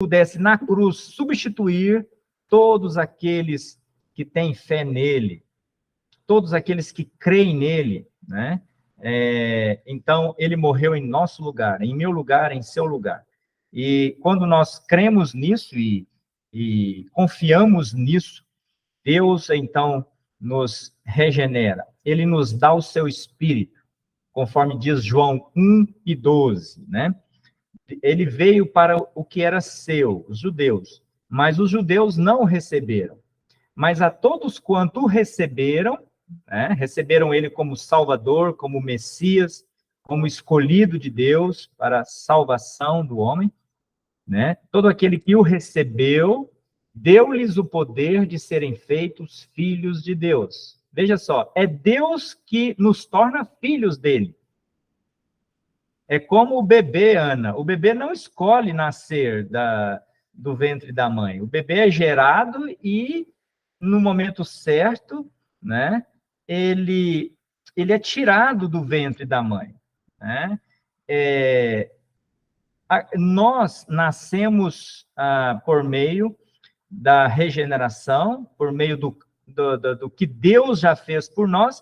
pudesse na cruz substituir todos aqueles que têm fé nele, todos aqueles que creem nele, né? Então, ele morreu em nosso lugar, em meu lugar, em seu lugar. E quando nós cremos nisso e confiamos nisso, Deus, então, nos regenera. Ele nos dá o seu Espírito, conforme diz João 1:12, né? Ele veio para o que era seu, os judeus, mas os judeus não o receberam. Mas a todos quanto o receberam, né, receberam ele como Salvador, como Messias, como escolhido de Deus para a salvação do homem, né? Todo aquele que o recebeu, deu-lhes o poder de serem feitos filhos de Deus. Veja só, é Deus que nos torna filhos dele. É como o bebê, Ana. O bebê não escolhe nascer do ventre da mãe. O bebê é gerado e, no momento certo, né, ele é tirado do ventre da mãe, né? Nós nascemos por meio da regeneração, por meio do que Deus já fez por nós,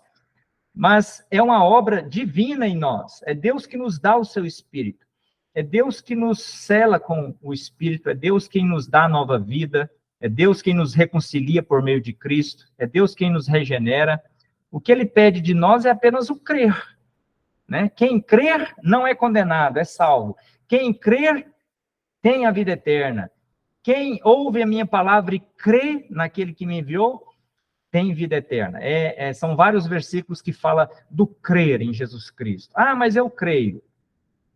mas é uma obra divina em nós. É Deus que nos dá o seu Espírito. É Deus que nos sela com o Espírito. É Deus quem nos dá a nova vida. É Deus quem nos reconcilia por meio de Cristo. É Deus quem nos regenera. O que ele pede de nós é apenas o crer, né? Quem crer não é condenado, é salvo. Quem crer tem a vida eterna. Quem ouve a minha palavra e crê naquele que me enviou, tem vida eterna. São vários versículos que falam do crer em Jesus Cristo. Ah, mas eu creio.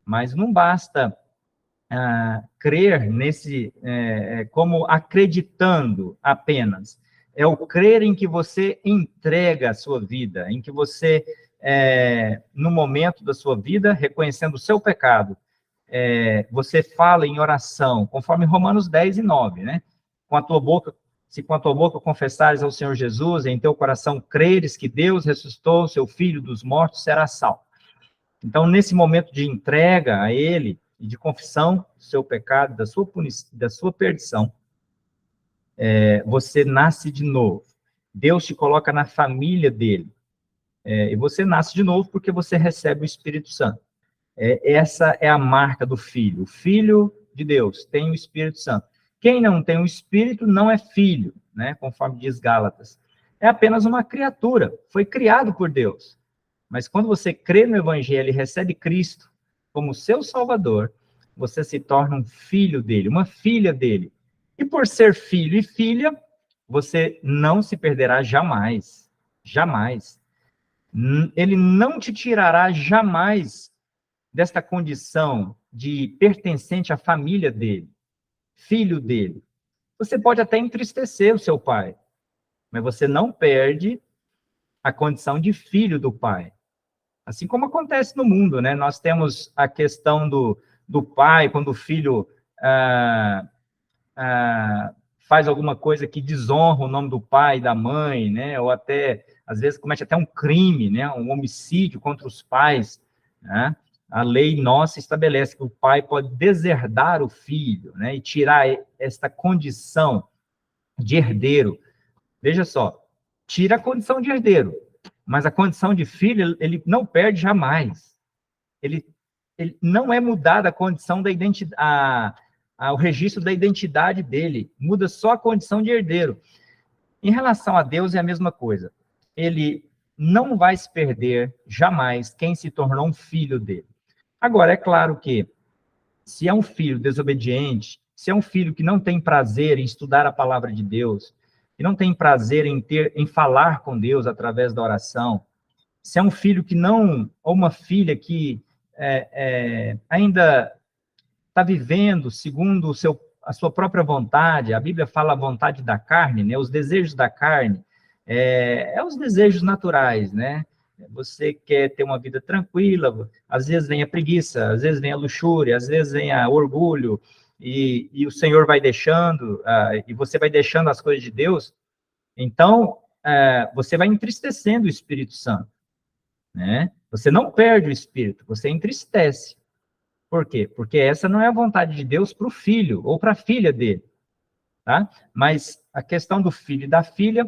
Mas não basta crer como acreditando apenas. É o crer em que você entrega a sua vida, em que você, no momento da sua vida, reconhecendo o seu pecado, você fala em oração, conforme Romanos 10:9, né? Se com a tua boca confessares ao Senhor Jesus, em teu coração creres que Deus ressuscitou o seu Filho dos mortos, será salvo. Então, nesse momento de entrega a Ele, e de confissão do seu pecado, da sua perdição, você nasce de novo. Deus te coloca na família dele. E você nasce de novo porque você recebe o Espírito Santo. Essa é a marca do Filho. O Filho de Deus tem o Espírito Santo. Quem não tem o Espírito não é filho, né? Conforme diz Gálatas. É apenas uma criatura, foi criado por Deus. Mas quando você crê no Evangelho e recebe Cristo como seu Salvador, você se torna um filho dele, uma filha dele. E por ser filho e filha, você não se perderá jamais. Jamais. Ele não te tirará jamais desta condição de pertencente à família dele, filho dele. Você pode até entristecer o seu pai, mas você não perde a condição de filho do pai. Assim como acontece no mundo, né? Nós temos a questão do pai, quando o filho faz alguma coisa que desonra o nome do pai e da mãe, né? Ou até, às vezes, comete até um crime, né? Um homicídio contra os pais, né? A lei nossa estabelece que o pai pode deserdar o filho, né? E tirar esta condição de herdeiro. Veja só, tira a condição de herdeiro, mas a condição de filho, ele não perde jamais. Ele não é mudada a condição da identidade, o registro da identidade dele, muda só a condição de herdeiro. Em relação a Deus é a mesma coisa. Ele não vai se perder jamais quem se tornou um filho dele. Agora, é claro que, se é um filho desobediente, se é um filho que não tem prazer em estudar a palavra de Deus, que não tem prazer em falar com Deus através da oração, se é um filho que não, ou uma filha que ainda está vivendo segundo a sua própria vontade, a Bíblia fala a vontade da carne, né? Os desejos da carne, os desejos naturais, né? Você quer ter uma vida tranquila, às vezes vem a preguiça, às vezes vem a luxúria, às vezes vem o orgulho, e o Senhor vai deixando, e você vai deixando as coisas de Deus, então você vai entristecendo o Espírito Santo, né? Você não perde o Espírito, você entristece, Por quê? Porque essa não é a vontade de Deus para o filho ou para a filha dele, tá? Mas a questão do filho e da filha,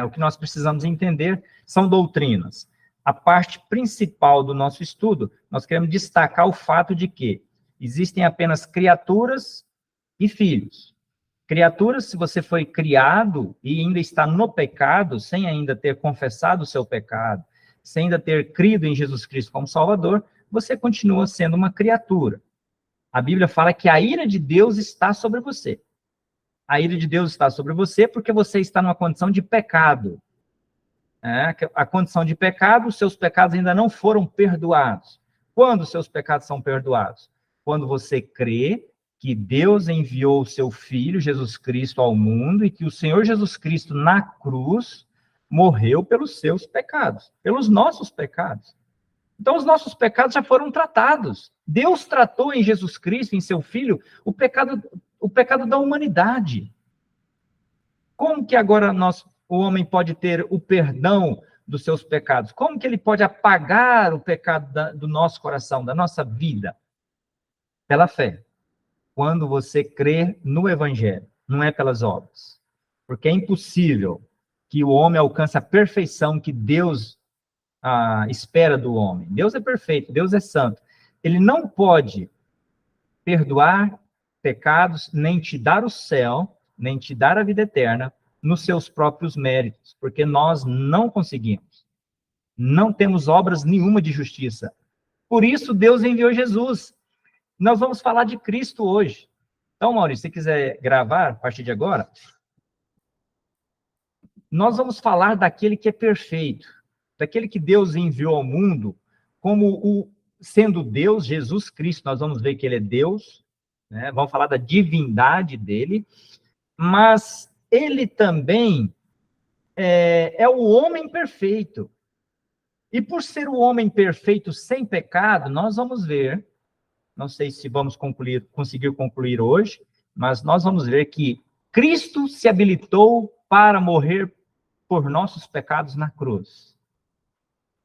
o que nós precisamos entender são doutrinas. A parte principal do nosso estudo, nós queremos destacar o fato de que existem apenas criaturas e filhos. Criaturas, se você foi criado e ainda está no pecado, sem ainda ter confessado o seu pecado, sem ainda ter crido em Jesus Cristo como Salvador, você continua sendo uma criatura. A Bíblia fala que a ira de Deus está sobre você. A ira de Deus está sobre você porque você está numa condição de pecado. A condição de pecado, os seus pecados ainda não foram perdoados. Quando os seus pecados são perdoados? Quando você crê que Deus enviou o seu Filho, Jesus Cristo, ao mundo e que o Senhor Jesus Cristo, na cruz, morreu pelos seus pecados, pelos nossos pecados. Então, os nossos pecados já foram tratados. Deus tratou em Jesus Cristo, em seu Filho, o pecado da humanidade. Como que agora o homem pode ter o perdão dos seus pecados? Como que ele pode apagar o pecado do nosso coração, da nossa vida? Pela fé. Quando você crê no Evangelho, não é pelas obras. Porque é impossível que o homem alcance a perfeição que Deus espera do homem. Deus é perfeito, Deus é santo. Ele não pode perdoar pecados, nem te dar o céu, nem te dar a vida eterna, nos seus próprios méritos, porque nós não conseguimos. Não temos obras nenhuma de justiça. Por isso, Deus enviou Jesus. Nós vamos falar de Cristo hoje. Então, Maurício, se quiser gravar a partir de agora, nós vamos falar daquele que é perfeito, daquele que Deus enviou ao mundo como sendo Deus, Jesus Cristo. Nós vamos ver que ele é Deus, né? Vamos falar da divindade dele, mas ele também é o homem perfeito. E por ser o homem perfeito sem pecado, nós vamos ver, não sei se vamos conseguir concluir hoje, mas nós vamos ver que Cristo se habilitou para morrer por nossos pecados na cruz.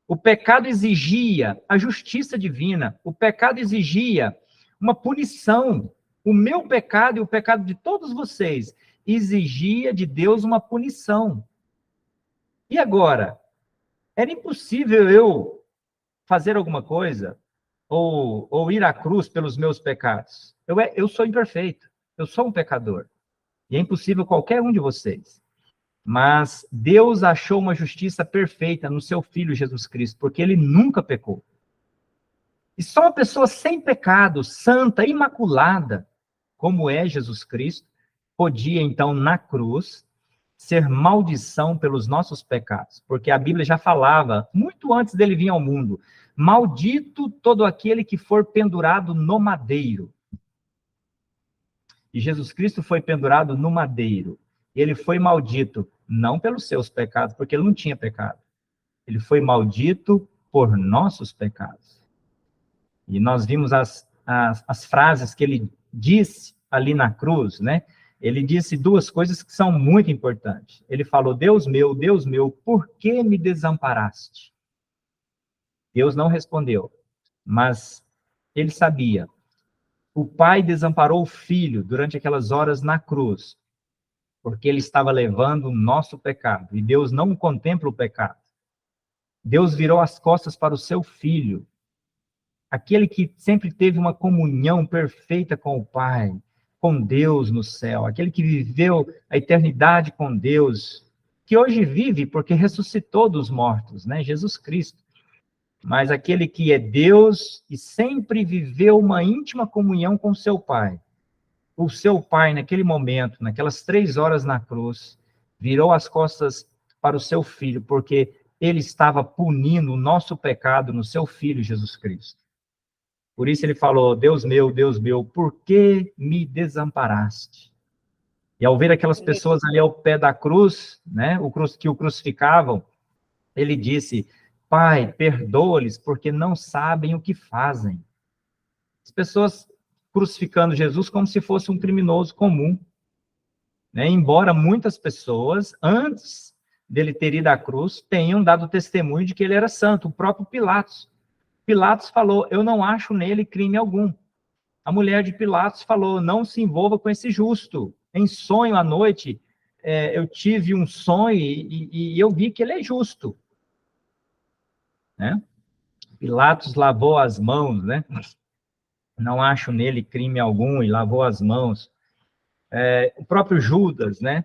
O pecado exigia a justiça divina, o pecado exigia uma punição. O meu pecado e o pecado de todos vocês exigia de Deus uma punição. E agora? Era impossível eu fazer alguma coisa ou ir à cruz pelos meus pecados. Eu sou imperfeito, eu sou um pecador. E é impossível qualquer um de vocês. Mas Deus achou uma justiça perfeita no seu Filho Jesus Cristo, porque ele nunca pecou. E só uma pessoa sem pecado, santa, imaculada, como é Jesus Cristo, podia, então, na cruz, ser maldição pelos nossos pecados. Porque a Bíblia já falava, muito antes dele vir ao mundo, maldito todo aquele que for pendurado no madeiro. E Jesus Cristo foi pendurado no madeiro. Ele foi maldito, não pelos seus pecados, porque ele não tinha pecado. Ele foi maldito por nossos pecados. E nós vimos as frases que ele disse ali na cruz, né? Ele disse duas coisas que são muito importantes. Ele falou, Deus meu, por que me desamparaste? Deus não respondeu, mas ele sabia. O pai desamparou o filho durante aquelas horas na cruz, porque ele estava levando o nosso pecado. E Deus não contempla o pecado. Deus virou as costas para o seu filho, aquele que sempre teve uma comunhão perfeita com o Pai, com Deus no céu, aquele que viveu a eternidade com Deus, que hoje vive porque ressuscitou dos mortos, né? Jesus Cristo. Mas aquele que é Deus e sempre viveu uma íntima comunhão com seu Pai. O seu Pai, naquele momento, naquelas 3 horas na cruz, virou as costas para o seu Filho, porque ele estava punindo o nosso pecado no seu Filho, Jesus Cristo. Por isso ele falou, Deus meu, por que me desamparaste? E ao ver aquelas pessoas ali ao pé da cruz, né, que o crucificavam, ele disse, Pai, perdoa-lhes, porque não sabem o que fazem. As pessoas crucificando Jesus como se fosse um criminoso comum. Né? Embora muitas pessoas, antes dele ter ido à cruz, tenham dado testemunho de que ele era santo, o próprio Pilatos. Pilatos falou, eu não acho nele crime algum. A mulher de Pilatos falou, não se envolva com esse justo. Em sonho à noite, eu tive um sonho e eu vi que ele é justo. Né? Pilatos lavou as mãos, né? Não acho nele crime algum, e lavou as mãos. O próprio Judas, né?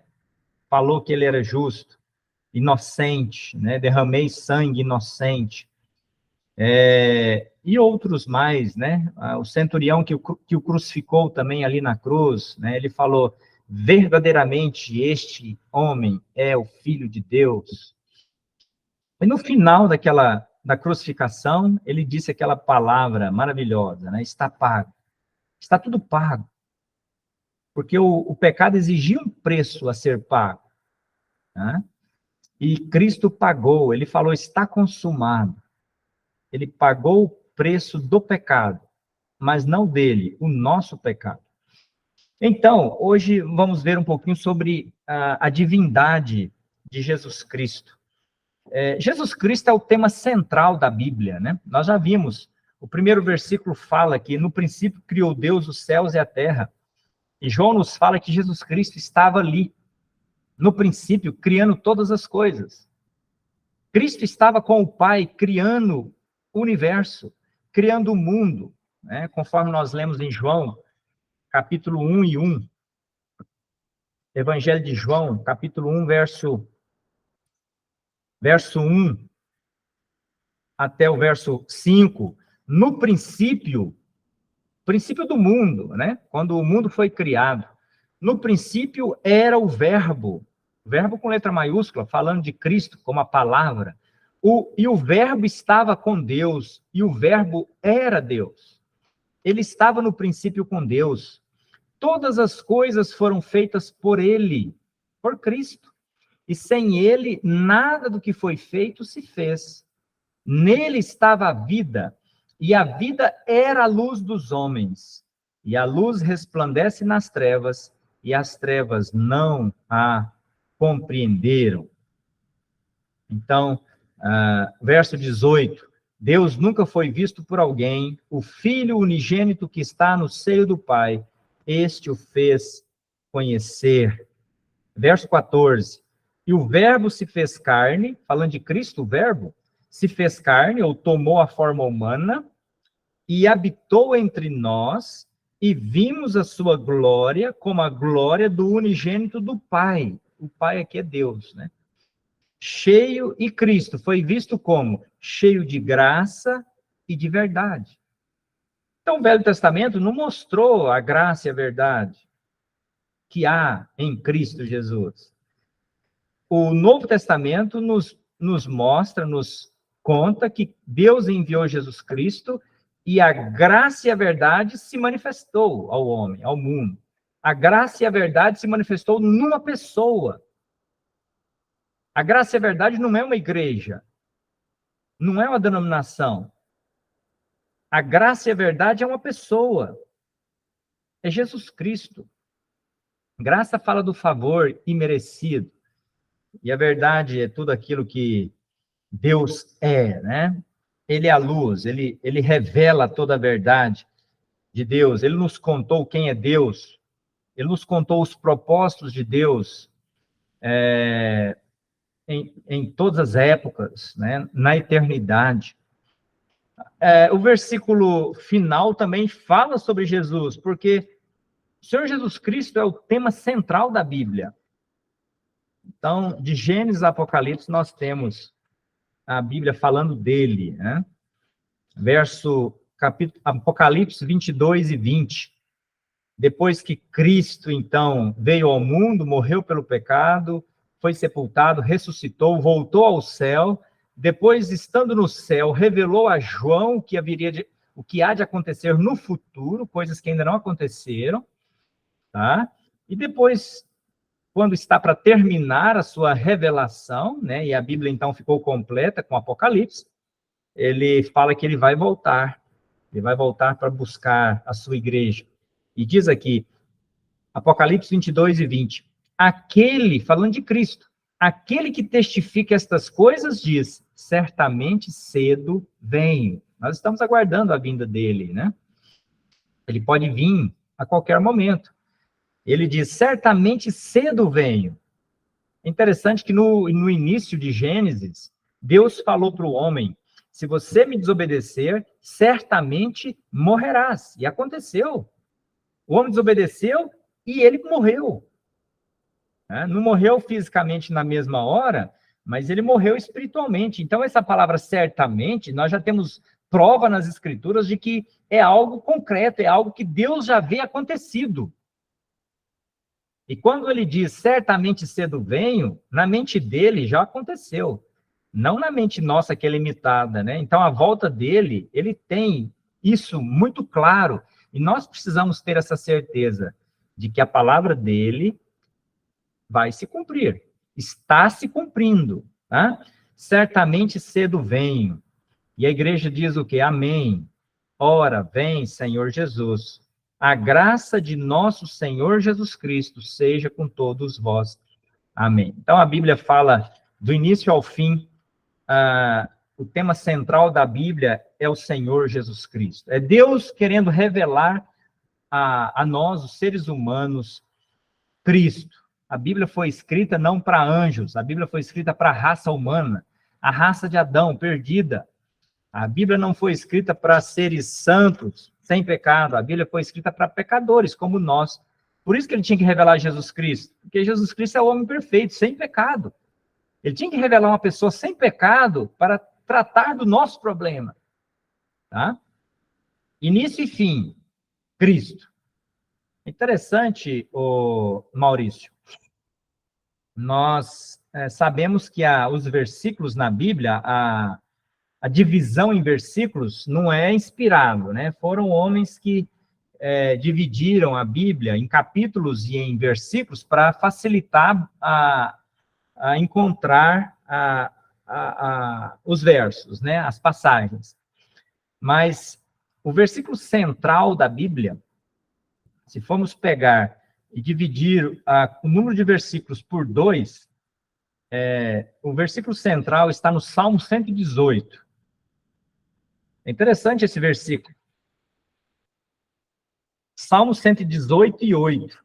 Falou que ele era justo, inocente, né? Derramei sangue inocente. E outros mais, né? O centurião que o crucificou também ali na cruz, né? Ele falou, verdadeiramente este homem é o Filho de Deus. E no final da crucificação, ele disse aquela palavra maravilhosa, né? Está pago. Está tudo pago. Porque o pecado exigia um preço a ser pago. Né? E Cristo pagou, ele falou, está consumado. Ele pagou o preço do pecado, mas não dele, o nosso pecado. Então, hoje vamos ver um pouquinho sobre a divindade de Jesus Cristo. Jesus Cristo é o tema central da Bíblia, né? Nós já vimos, o primeiro versículo fala que no princípio criou Deus os céus e a terra, e João nos fala que Jesus Cristo estava ali, no princípio, criando todas as coisas. Cristo estava com o Pai, criando o universo, criando o mundo, né? Conforme nós lemos em João, capítulo 1 e 1. Evangelho de João, capítulo 1, verso 1 até o verso 5. No princípio do mundo, né? Quando o mundo foi criado, no princípio era o verbo com letra maiúscula, falando de Cristo como a palavra, e o verbo estava com Deus, e o verbo era Deus. Ele estava no princípio com Deus. Todas as coisas foram feitas por ele, por Cristo. E sem ele, nada do que foi feito se fez. Nele estava a vida, e a vida era a luz dos homens. E a luz resplandece nas trevas, e as trevas não a compreenderam. Então, verso 18. Deus nunca foi visto por alguém, o Filho unigênito que está no seio do Pai, este o fez conhecer. Verso 14. E o verbo se fez carne, falando de Cristo, o verbo, se fez carne, ou tomou a forma humana, e habitou entre nós, e vimos a sua glória como a glória do unigênito do Pai. O Pai aqui é Deus, né? Cheio, e Cristo foi visto como cheio de graça e de verdade. Então, o Velho Testamento não mostrou a graça e a verdade que há em Cristo Jesus. O Novo Testamento nos mostra, nos conta que Deus enviou Jesus Cristo e a graça e a verdade se manifestou ao homem, ao mundo. A graça e a verdade se manifestou numa pessoa. A graça e a verdade não é uma igreja, não é uma denominação. A graça e a verdade é uma pessoa. É Jesus Cristo. Graça fala do favor imerecido. E a verdade é tudo aquilo que Deus é, né? Ele é a luz, ele revela toda a verdade de Deus. Ele nos contou quem é Deus. Ele nos contou os propósitos de Deus em todas as épocas, né? Na eternidade. O versículo final também fala sobre Jesus, porque o Senhor Jesus Cristo é o tema central da Bíblia. Então, de Gênesis a Apocalipse, nós temos a Bíblia falando dele, né? Apocalipse 22 e 20. Depois que Cristo, então, veio ao mundo, morreu pelo pecado, foi sepultado, ressuscitou, voltou ao céu, depois, estando no céu, revelou a João o que há de acontecer no futuro, coisas que ainda não aconteceram, tá? E depois, quando está para terminar a sua revelação, né, e a Bíblia, então, ficou completa com Apocalipse, ele fala que ele vai voltar para buscar a sua igreja. E diz aqui, Apocalipse 22 e 20, falando de Cristo, aquele que testifica estas coisas diz, certamente cedo venho. Nós estamos aguardando a vinda dele, né? Ele pode vir a qualquer momento. Ele diz, certamente cedo venho. É interessante que no início de Gênesis, Deus falou para o homem, se você me desobedecer, certamente morrerás. E aconteceu. O homem desobedeceu e ele morreu. Não morreu fisicamente na mesma hora, mas ele morreu espiritualmente. Então, essa palavra certamente, nós já temos prova nas Escrituras de que é algo concreto, é algo que Deus já vê acontecido. E quando ele diz, certamente cedo venho, na mente dele já aconteceu. Não na mente nossa, que é limitada, né? Então, a volta dele, ele tem isso muito claro. E nós precisamos ter essa certeza de que a palavra dele vai se cumprir. Está se cumprindo. Tá? Certamente cedo venho. E a igreja diz o quê? Amém. Ora, vem, Senhor Jesus. A graça de nosso Senhor Jesus Cristo seja com todos vós. Amém. Então, a Bíblia fala do início ao fim. O tema central da Bíblia é o Senhor Jesus Cristo. É Deus querendo revelar a nós, os seres humanos, Cristo. A Bíblia foi escrita não para anjos, a Bíblia foi escrita para a raça humana, a raça de Adão, perdida. A Bíblia não foi escrita para seres santos, sem pecado. A Bíblia foi escrita para pecadores, como nós. Por isso que ele tinha que revelar Jesus Cristo, porque Jesus Cristo é o homem perfeito, sem pecado. Ele tinha que revelar uma pessoa sem pecado para tratar do nosso problema. Tá? Início e fim, Cristo. Interessante, Maurício. Nós sabemos que os versículos na Bíblia, a divisão em versículos não é inspirado, né? Foram homens que dividiram a Bíblia em capítulos e em versículos para facilitar a encontrar os versos, né? As passagens. Mas o versículo central da Bíblia, se formos pegar e dividir o número de versículos por 2, o versículo central está no Salmo 118. É interessante esse versículo. Salmo 118 e 8.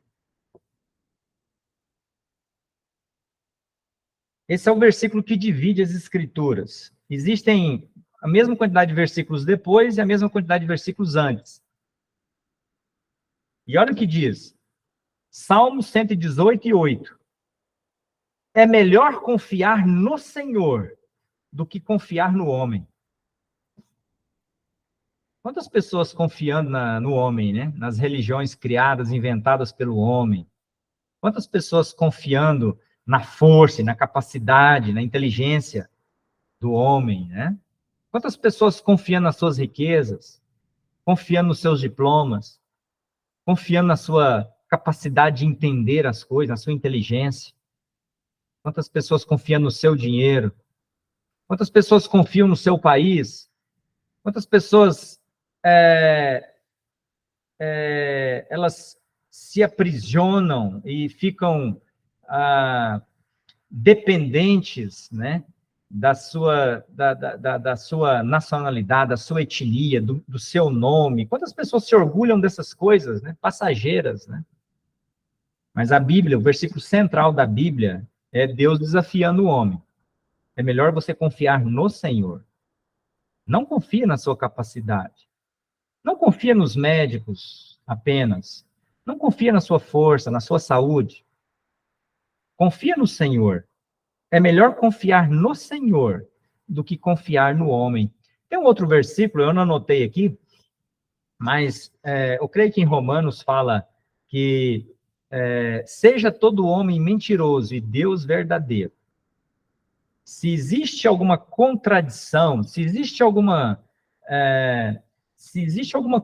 Esse é o versículo que divide as Escrituras. Existem a mesma quantidade de versículos depois e a mesma quantidade de versículos antes. E olha o que diz. Salmo 118 e 8. É melhor confiar no Senhor do que confiar no homem. Quantas pessoas confiando no homem, né? Nas religiões criadas, inventadas pelo homem? Quantas pessoas confiando na força, na capacidade, na inteligência do homem, né? Quantas pessoas confiando nas suas riquezas, confiando nos seus diplomas, confiando na sua capacidade de entender as coisas, na sua inteligência? Quantas pessoas confiam no seu dinheiro? Quantas pessoas confiam no seu país? Quantas pessoas elas se aprisionam e ficam dependentes, né, da sua nacionalidade, da sua etnia, do seu nome? Quantas pessoas se orgulham dessas coisas, né, passageiras, né? Mas a Bíblia, o versículo central da Bíblia é Deus desafiando o homem. É melhor você confiar no Senhor. Não confia na sua capacidade. Não confia nos médicos apenas. Não confia na sua força, na sua saúde. Confia no Senhor. É melhor confiar no Senhor do que confiar no homem. Tem um outro versículo, eu não anotei aqui, mas eu creio que em Romanos fala que seja todo homem mentiroso e Deus verdadeiro. Se existe alguma contradição, se existe alguma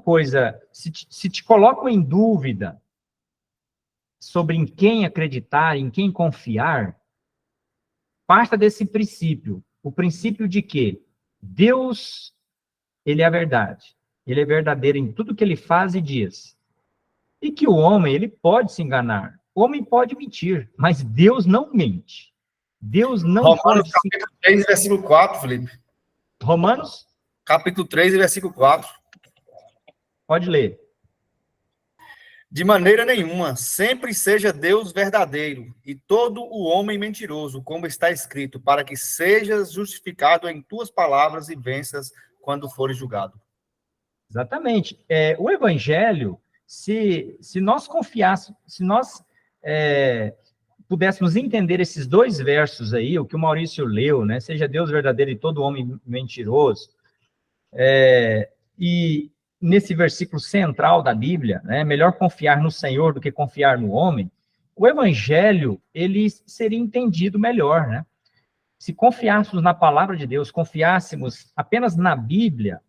coisa, se te colocam em dúvida sobre em quem acreditar, em quem confiar, parta desse princípio, o princípio de que Deus, ele é a verdade, ele é verdadeiro em tudo que ele faz e diz, e que o homem, ele pode se enganar, o homem pode mentir, mas Deus não mente. Deus não Romanos pode... capítulo 3, versículo 4, Felipe. Romanos? capítulo 3, versículo 4. Pode ler. De maneira nenhuma, sempre seja Deus verdadeiro e todo o homem mentiroso, como está escrito, para que sejas justificado em tuas palavras e venças quando fores julgado. Exatamente. O Evangelho, se nós confiássemos, se nós pudéssemos entender esses dois versos aí, o que o Maurício leu, né? Seja Deus verdadeiro e todo homem mentiroso, e nesse versículo central da Bíblia, né? Melhor confiar no Senhor do que confiar no homem. O Evangelho, ele seria entendido melhor, né? Se confiássemos na palavra de Deus, confiássemos apenas na Bíblia,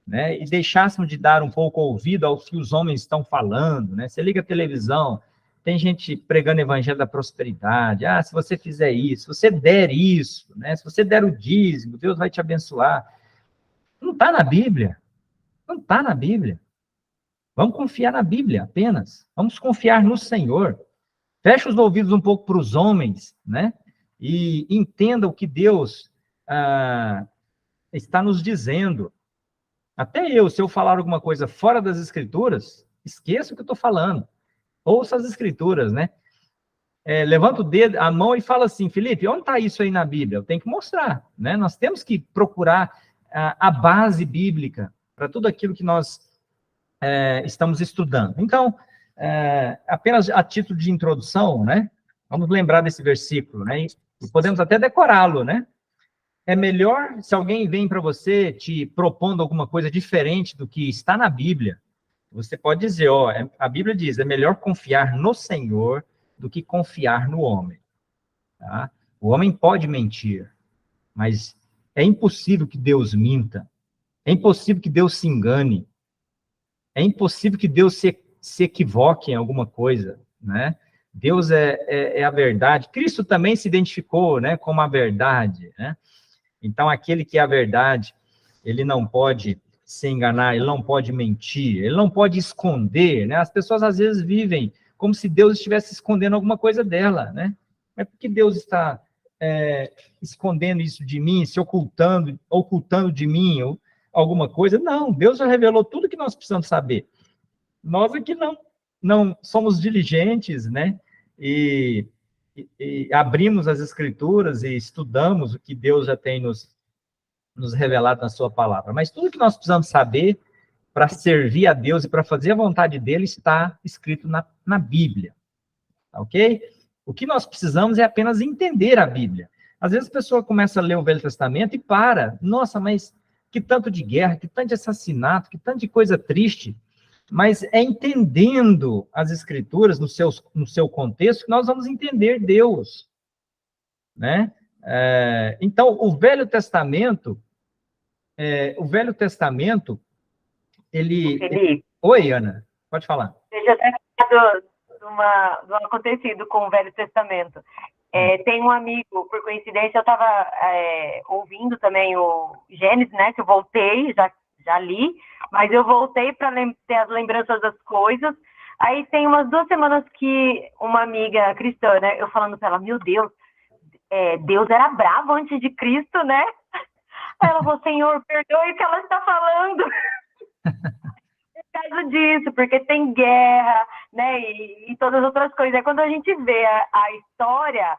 né, e deixássemos de dar um pouco ouvido ao que os homens estão falando, né? Você liga a televisão, tem gente pregando evangelho da prosperidade. Ah, se você fizer isso, se você der isso, né? Se você der o dízimo, Deus vai te abençoar. Não está na Bíblia. Não está na Bíblia. Vamos confiar na Bíblia apenas. Vamos confiar no Senhor. Feche os ouvidos um pouco para os homens, né? E entenda o que Deus está nos dizendo. Até se eu falar alguma coisa fora das Escrituras, esqueça o que eu estou falando. Ouça as Escrituras, né? Levanta o dedo, a mão e fala assim, Felipe, onde está isso aí na Bíblia? Eu tenho que mostrar, né? Nós temos que procurar a base bíblica para tudo aquilo que nós estamos estudando. Então, apenas a título de introdução, né? Vamos lembrar desse versículo, né? E podemos até decorá-lo, né? É melhor, se alguém vem para você te propondo alguma coisa diferente do que está na Bíblia, você pode dizer, a Bíblia diz, é melhor confiar no Senhor do que confiar no homem. Tá? O homem pode mentir, mas é impossível que Deus minta, é impossível que Deus se engane, é impossível que Deus se equivoque em alguma coisa, né? Deus é a verdade. Cristo também se identificou, né, como a verdade, né? Então, aquele que é a verdade, ele não pode se enganar, ele não pode mentir, ele não pode esconder, né? As pessoas, às vezes, vivem como se Deus estivesse escondendo alguma coisa dela, né? Mas por que Deus está escondendo isso de mim, se ocultando de mim alguma coisa? Não, Deus já revelou tudo que nós precisamos saber. Nós aqui não somos diligentes, né? E abrimos as Escrituras e estudamos o que Deus já tem nos revelado na sua palavra. Mas tudo que nós precisamos saber para servir a Deus e para fazer a vontade dele está escrito na Bíblia. Ok? O que nós precisamos é apenas entender a Bíblia. Às vezes a pessoa começa a ler o Velho Testamento e para. Nossa, mas que tanto de guerra, que tanto de assassinato, que tanto de coisa triste. Mas é entendendo as Escrituras no seu contexto que nós vamos entender Deus, né? Então, o Velho Testamento, ele... Oi, Ana, pode falar. Deixa eu até falar do acontecido com o Velho Testamento. Tem um amigo, por coincidência, eu estava ouvindo também o Gênesis, né? Que eu voltei, já li, mas eu voltei para ter as lembranças das coisas. Aí tem umas 2 semanas que uma amiga cristã, né, eu falando para ela, meu Deus, Deus era bravo antes de Cristo, né? Aí ela falou, Senhor, perdoe o que ela está falando. Por causa disso, porque tem guerra, né, e todas as outras coisas. Aí quando a gente vê a história,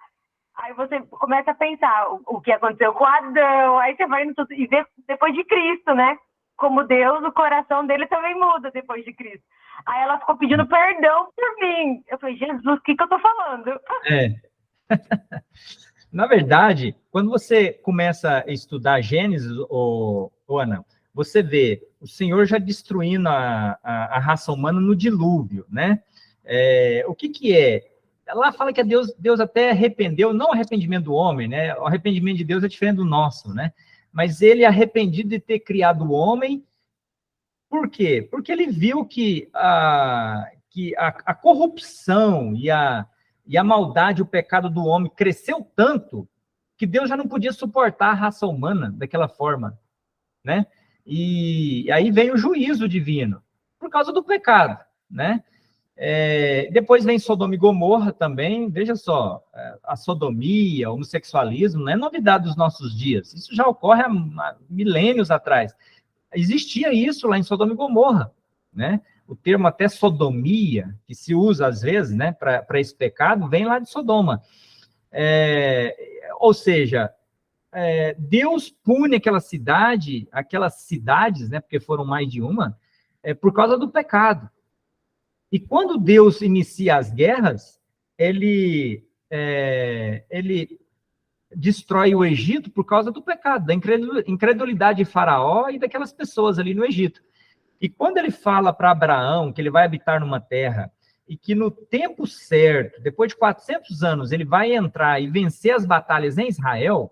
aí você começa a pensar o que aconteceu com Adão, aí você vai e vê depois de Cristo, né? Como Deus, o coração dele também muda depois de Cristo. Aí ela ficou pedindo perdão por mim. Eu falei, Jesus, o que eu tô falando? Na verdade, quando você começa a estudar Gênesis, Ana, você vê o Senhor já destruindo a raça humana no dilúvio, né? O que é? Lá fala que Deus até arrependeu, não o arrependimento do homem, né? O arrependimento de Deus é diferente do nosso, né? Mas ele é arrependido de ter criado o homem. Por quê? Porque ele viu que a corrupção e a maldade, o pecado do homem cresceu tanto que Deus já não podia suportar a raça humana daquela forma, né? E aí vem o juízo divino, por causa do pecado, né? Depois vem Sodoma e Gomorra também. Veja só, a sodomia, o homossexualismo, não é novidade dos nossos dias. Isso já ocorre há milênios atrás. Existia isso lá em Sodoma e Gomorra, né? O termo até sodomia, que se usa às vezes, né, para esse pecado, vem lá de Sodoma. Ou seja, Deus pune aquelas cidades, né, porque foram mais de uma, por causa do pecado. E quando Deus inicia as guerras, ele destrói o Egito por causa do pecado, da incredulidade de Faraó e daquelas pessoas ali no Egito. E quando ele fala para Abraão que ele vai habitar numa terra e que no tempo certo, depois de 400 anos, ele vai entrar e vencer as batalhas em Israel,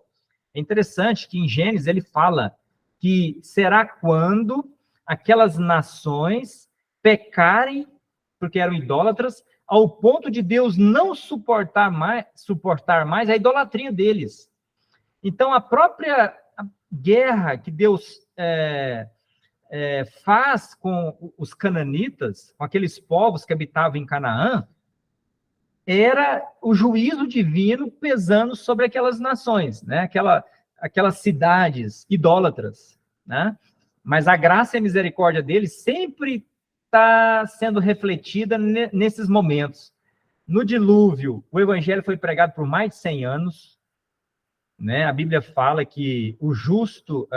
é interessante que em Gênesis ele fala que será quando aquelas nações pecarem, porque eram idólatras, ao ponto de Deus não suportar mais a idolatria deles. Então, a própria guerra que Deus faz com os cananitas, com aqueles povos que habitavam em Canaã, era o juízo divino pesando sobre aquelas nações, né? Aquelas cidades idólatras, né? Mas a graça e a misericórdia dele sempre está sendo refletida nesses momentos. No dilúvio, o evangelho foi pregado por mais de 100 anos, né? A Bíblia fala que o justo,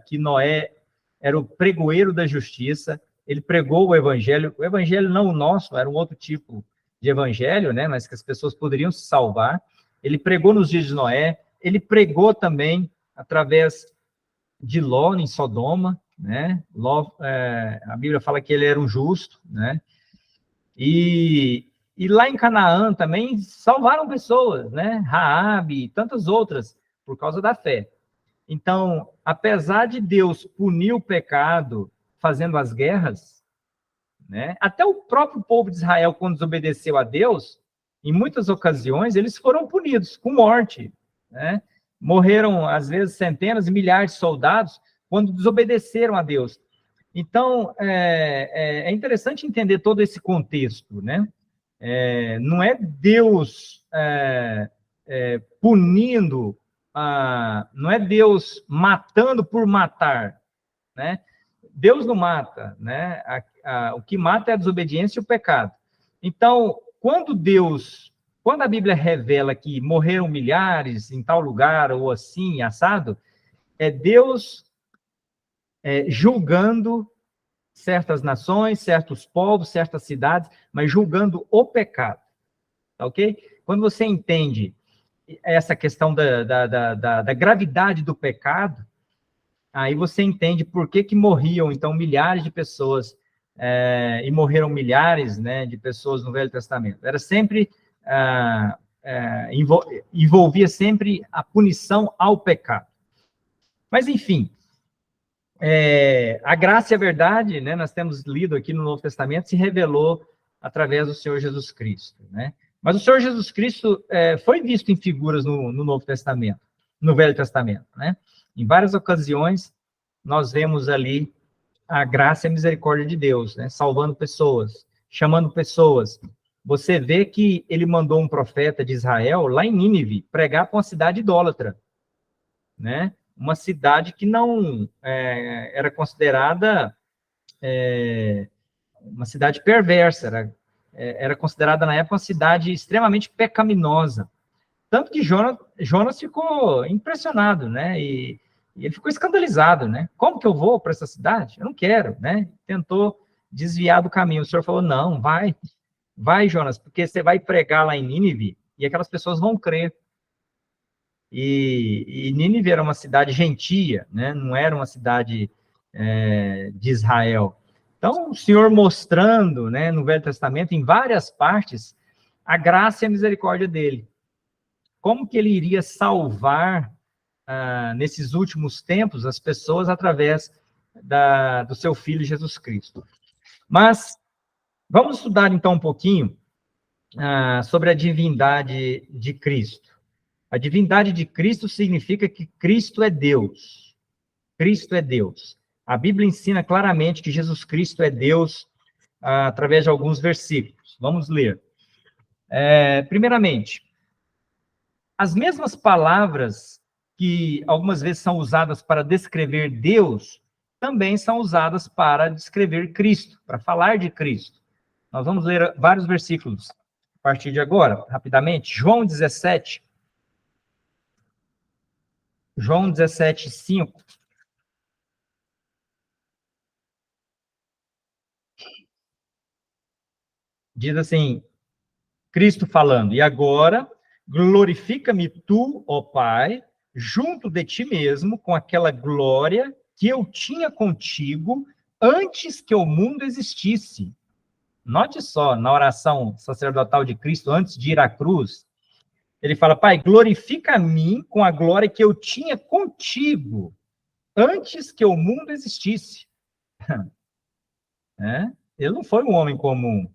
que Noé era o pregoeiro da justiça, ele pregou o evangelho não o nosso, era um outro tipo de evangelho, né? Mas que as pessoas poderiam se salvar. Ele pregou nos dias de Noé, ele pregou também através de Ló em Sodoma, né? Ló, a Bíblia fala que ele era um justo, né? E lá em Canaã também salvaram pessoas, né? Raabe e tantas outras, por causa da fé. Então, apesar de Deus punir o pecado fazendo as guerras, né? Até o próprio povo de Israel, quando desobedeceu a Deus, em muitas ocasiões, eles foram punidos com morte, né? Morreram, às vezes, centenas e milhares de soldados quando desobedeceram a Deus. Então, é interessante entender todo esse contexto, né? Não é Deus punindo, não é Deus matando por matar, né? Deus não mata, né? O que mata é a desobediência e o pecado. Então, quando a Bíblia revela que morreram milhares em tal lugar, ou assim, assado, é Deus julgando certas nações, certos povos, certas cidades, mas julgando o pecado, tá ok? Quando você entende essa questão da gravidade do pecado, aí você entende por que morriam, então, milhares de pessoas, e morreram milhares, né, de pessoas no Velho Testamento. Era sempre, envolvia sempre a punição ao pecado. Mas, enfim, a graça e a verdade, né, nós temos lido aqui no Novo Testamento, se revelou através do Senhor Jesus Cristo, né? Mas o Senhor Jesus Cristo foi visto em figuras no Novo Testamento, no Velho Testamento, né? Em várias ocasiões, nós vemos ali a graça e a misericórdia de Deus, né? Salvando pessoas, chamando pessoas. Você vê que ele mandou um profeta de Israel, lá em Nínive, pregar para uma cidade idólatra, né? Uma cidade que não era considerada uma cidade perversa, era considerada na época uma cidade extremamente pecaminosa. Tanto que Jonas ficou impressionado, né? E ele ficou escandalizado, né? Como que eu vou para essa cidade? Eu não quero, né? Tentou desviar do caminho. O Senhor falou, não, vai, Jonas, porque você vai pregar lá em Nínive e aquelas pessoas vão crer. E Nínive era uma cidade gentia, né? Não era uma cidade de Israel. Então, o Senhor mostrando, né, no Velho Testamento, em várias partes, a graça e a misericórdia dele. Como que ele iria salvar, nesses últimos tempos, as pessoas através do seu Filho Jesus Cristo. Mas, vamos estudar então um pouquinho sobre a divindade de Cristo. A divindade de Cristo significa que Cristo é Deus. Cristo é Deus. A Bíblia ensina claramente que Jesus Cristo é Deus através de alguns versículos. Vamos ler. Primeiramente, as mesmas palavras que algumas vezes são usadas para descrever Deus, também são usadas para descrever Cristo, para falar de Cristo. Nós vamos ler vários versículos a partir de agora, rapidamente. João 17. João 17, 5. Diz assim, Cristo falando, e agora glorifica-me tu, ó Pai, junto de ti mesmo, com aquela glória que eu tinha contigo antes que o mundo existisse. Note só, na oração sacerdotal de Cristo, antes de ir à cruz, ele fala, Pai, glorifica a mim com a glória que eu tinha contigo antes que o mundo existisse. Ele não foi um homem comum.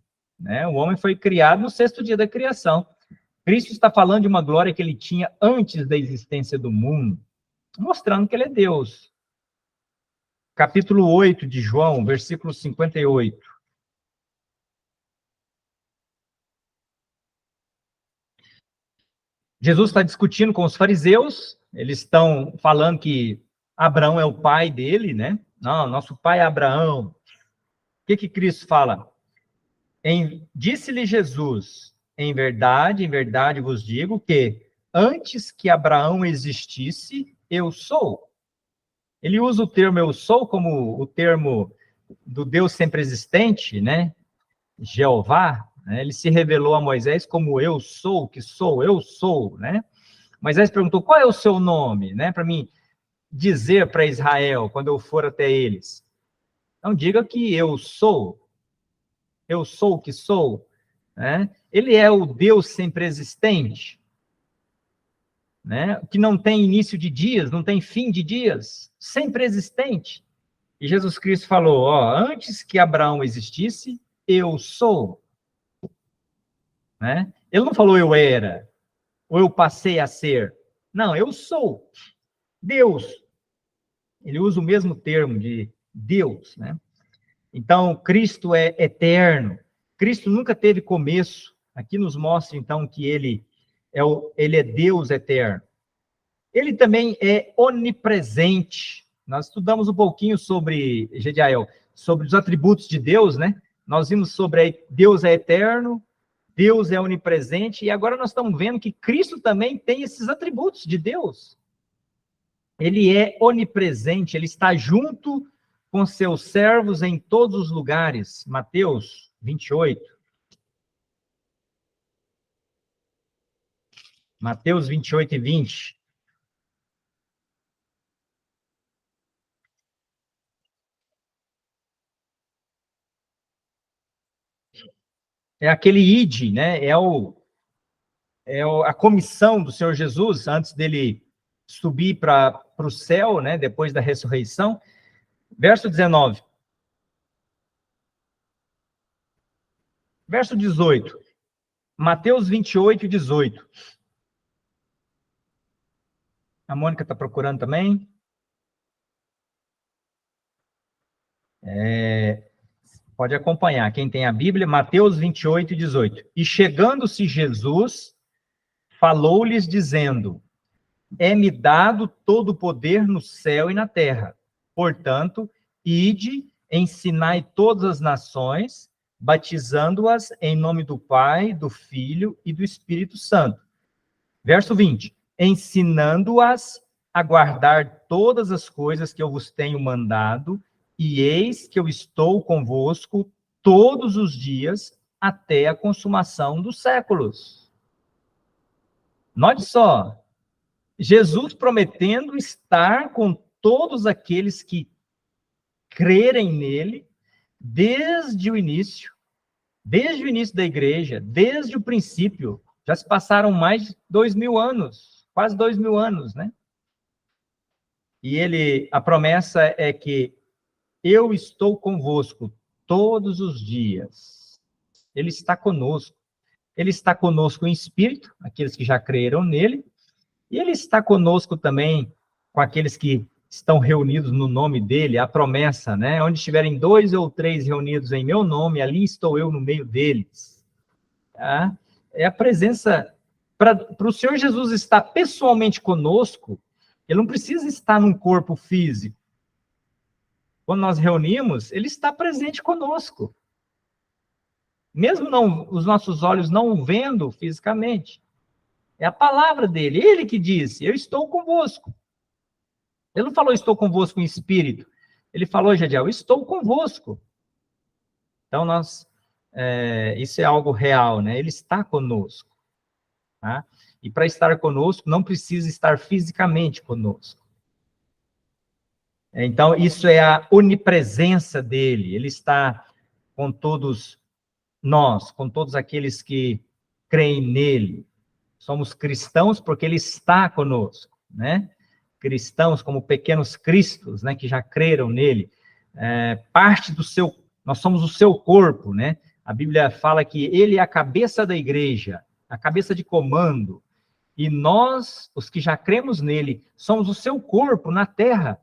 O homem foi criado no 6º dia da criação. Cristo está falando de uma glória que ele tinha antes da existência do mundo, mostrando que ele é Deus. Capítulo 8 de João, versículo 58. Jesus está discutindo com os fariseus, eles estão falando que Abraão é o pai dele, né? Não, nosso pai é Abraão. O que Cristo fala? Disse-lhe Jesus, em verdade vos digo que antes que Abraão existisse, eu sou. Ele usa o termo eu sou como o termo do Deus sempre existente, né? Jeová, né? Ele se revelou a Moisés como eu sou, eu sou, né? Moisés perguntou, qual é o seu nome, né? Para mim dizer para Israel, quando eu for até eles. Então diga que eu sou o que sou, né? Ele é o Deus sempre existente, né? Que não tem início de dias, não tem fim de dias, sempre existente. E Jesus Cristo falou, antes que Abraão existisse, eu sou, né? Ele não falou eu era, ou eu passei a ser. Não, eu sou Deus. Ele usa o mesmo termo de Deus, né? Então, Cristo é eterno. Cristo nunca teve começo. Aqui nos mostra, então, que ele é Deus eterno. Ele também é onipresente. Nós estudamos um pouquinho sobre, Gediael, sobre os atributos de Deus, né? Nós vimos sobre Deus é eterno, Deus é onipresente, e agora nós estamos vendo que Cristo também tem esses atributos de Deus. Ele é onipresente, ele está junto com seus servos em todos os lugares. Mateus 28. Mateus 28 e 20. É aquele ide, né? A comissão do Senhor Jesus, antes dele subir para o céu, né? Depois da ressurreição. Verso 19. Verso 18. Mateus 28 e 18. A Mônica está procurando também. Pode acompanhar, quem tem a Bíblia, Mateus 28 e 18. E chegando-se Jesus, falou-lhes dizendo, é-me dado todo o poder no céu e na terra. Portanto, ide, ensinai todas as nações, batizando-as em nome do Pai, do Filho e do Espírito Santo. Verso 20. Ensinando-as a guardar todas as coisas que eu vos tenho mandado, e eis que eu estou convosco todos os dias até a consumação dos séculos. Note só, Jesus prometendo estar com todos aqueles que crerem nele desde o início da igreja, desde o princípio. Já se passaram mais de 2.000 anos, quase 2.000 anos, né? E a promessa é que eu estou convosco todos os dias. Ele está conosco. Ele está conosco em espírito, aqueles que já creram nele, e ele está conosco também com aqueles que estão reunidos no nome dele, a promessa, né? Onde estiverem 2 ou 3 reunidos em meu nome, ali estou eu no meio deles. Tá? É a presença... Para o Senhor Jesus estar pessoalmente conosco, ele não precisa estar num corpo físico. Quando nós reunimos, ele está presente conosco. Mesmo não, os nossos olhos não o vendo fisicamente. É a palavra dele, ele que disse, eu estou convosco. Ele não falou, estou convosco em espírito. Ele falou, Jadiel, estou convosco. Então, isso é algo real, né? Ele está conosco. Tá? E para estar conosco, não precisa estar fisicamente conosco. Então, isso é a onipresença dele. Ele está com todos nós, com todos aqueles que creem nele. Somos cristãos porque ele está conosco, né? Cristãos como pequenos cristos, né? Que já creram nele. Nós somos o seu corpo, né? A Bíblia fala que ele é a cabeça da igreja, a cabeça de comando. E nós, os que já cremos nele, somos o seu corpo na terra.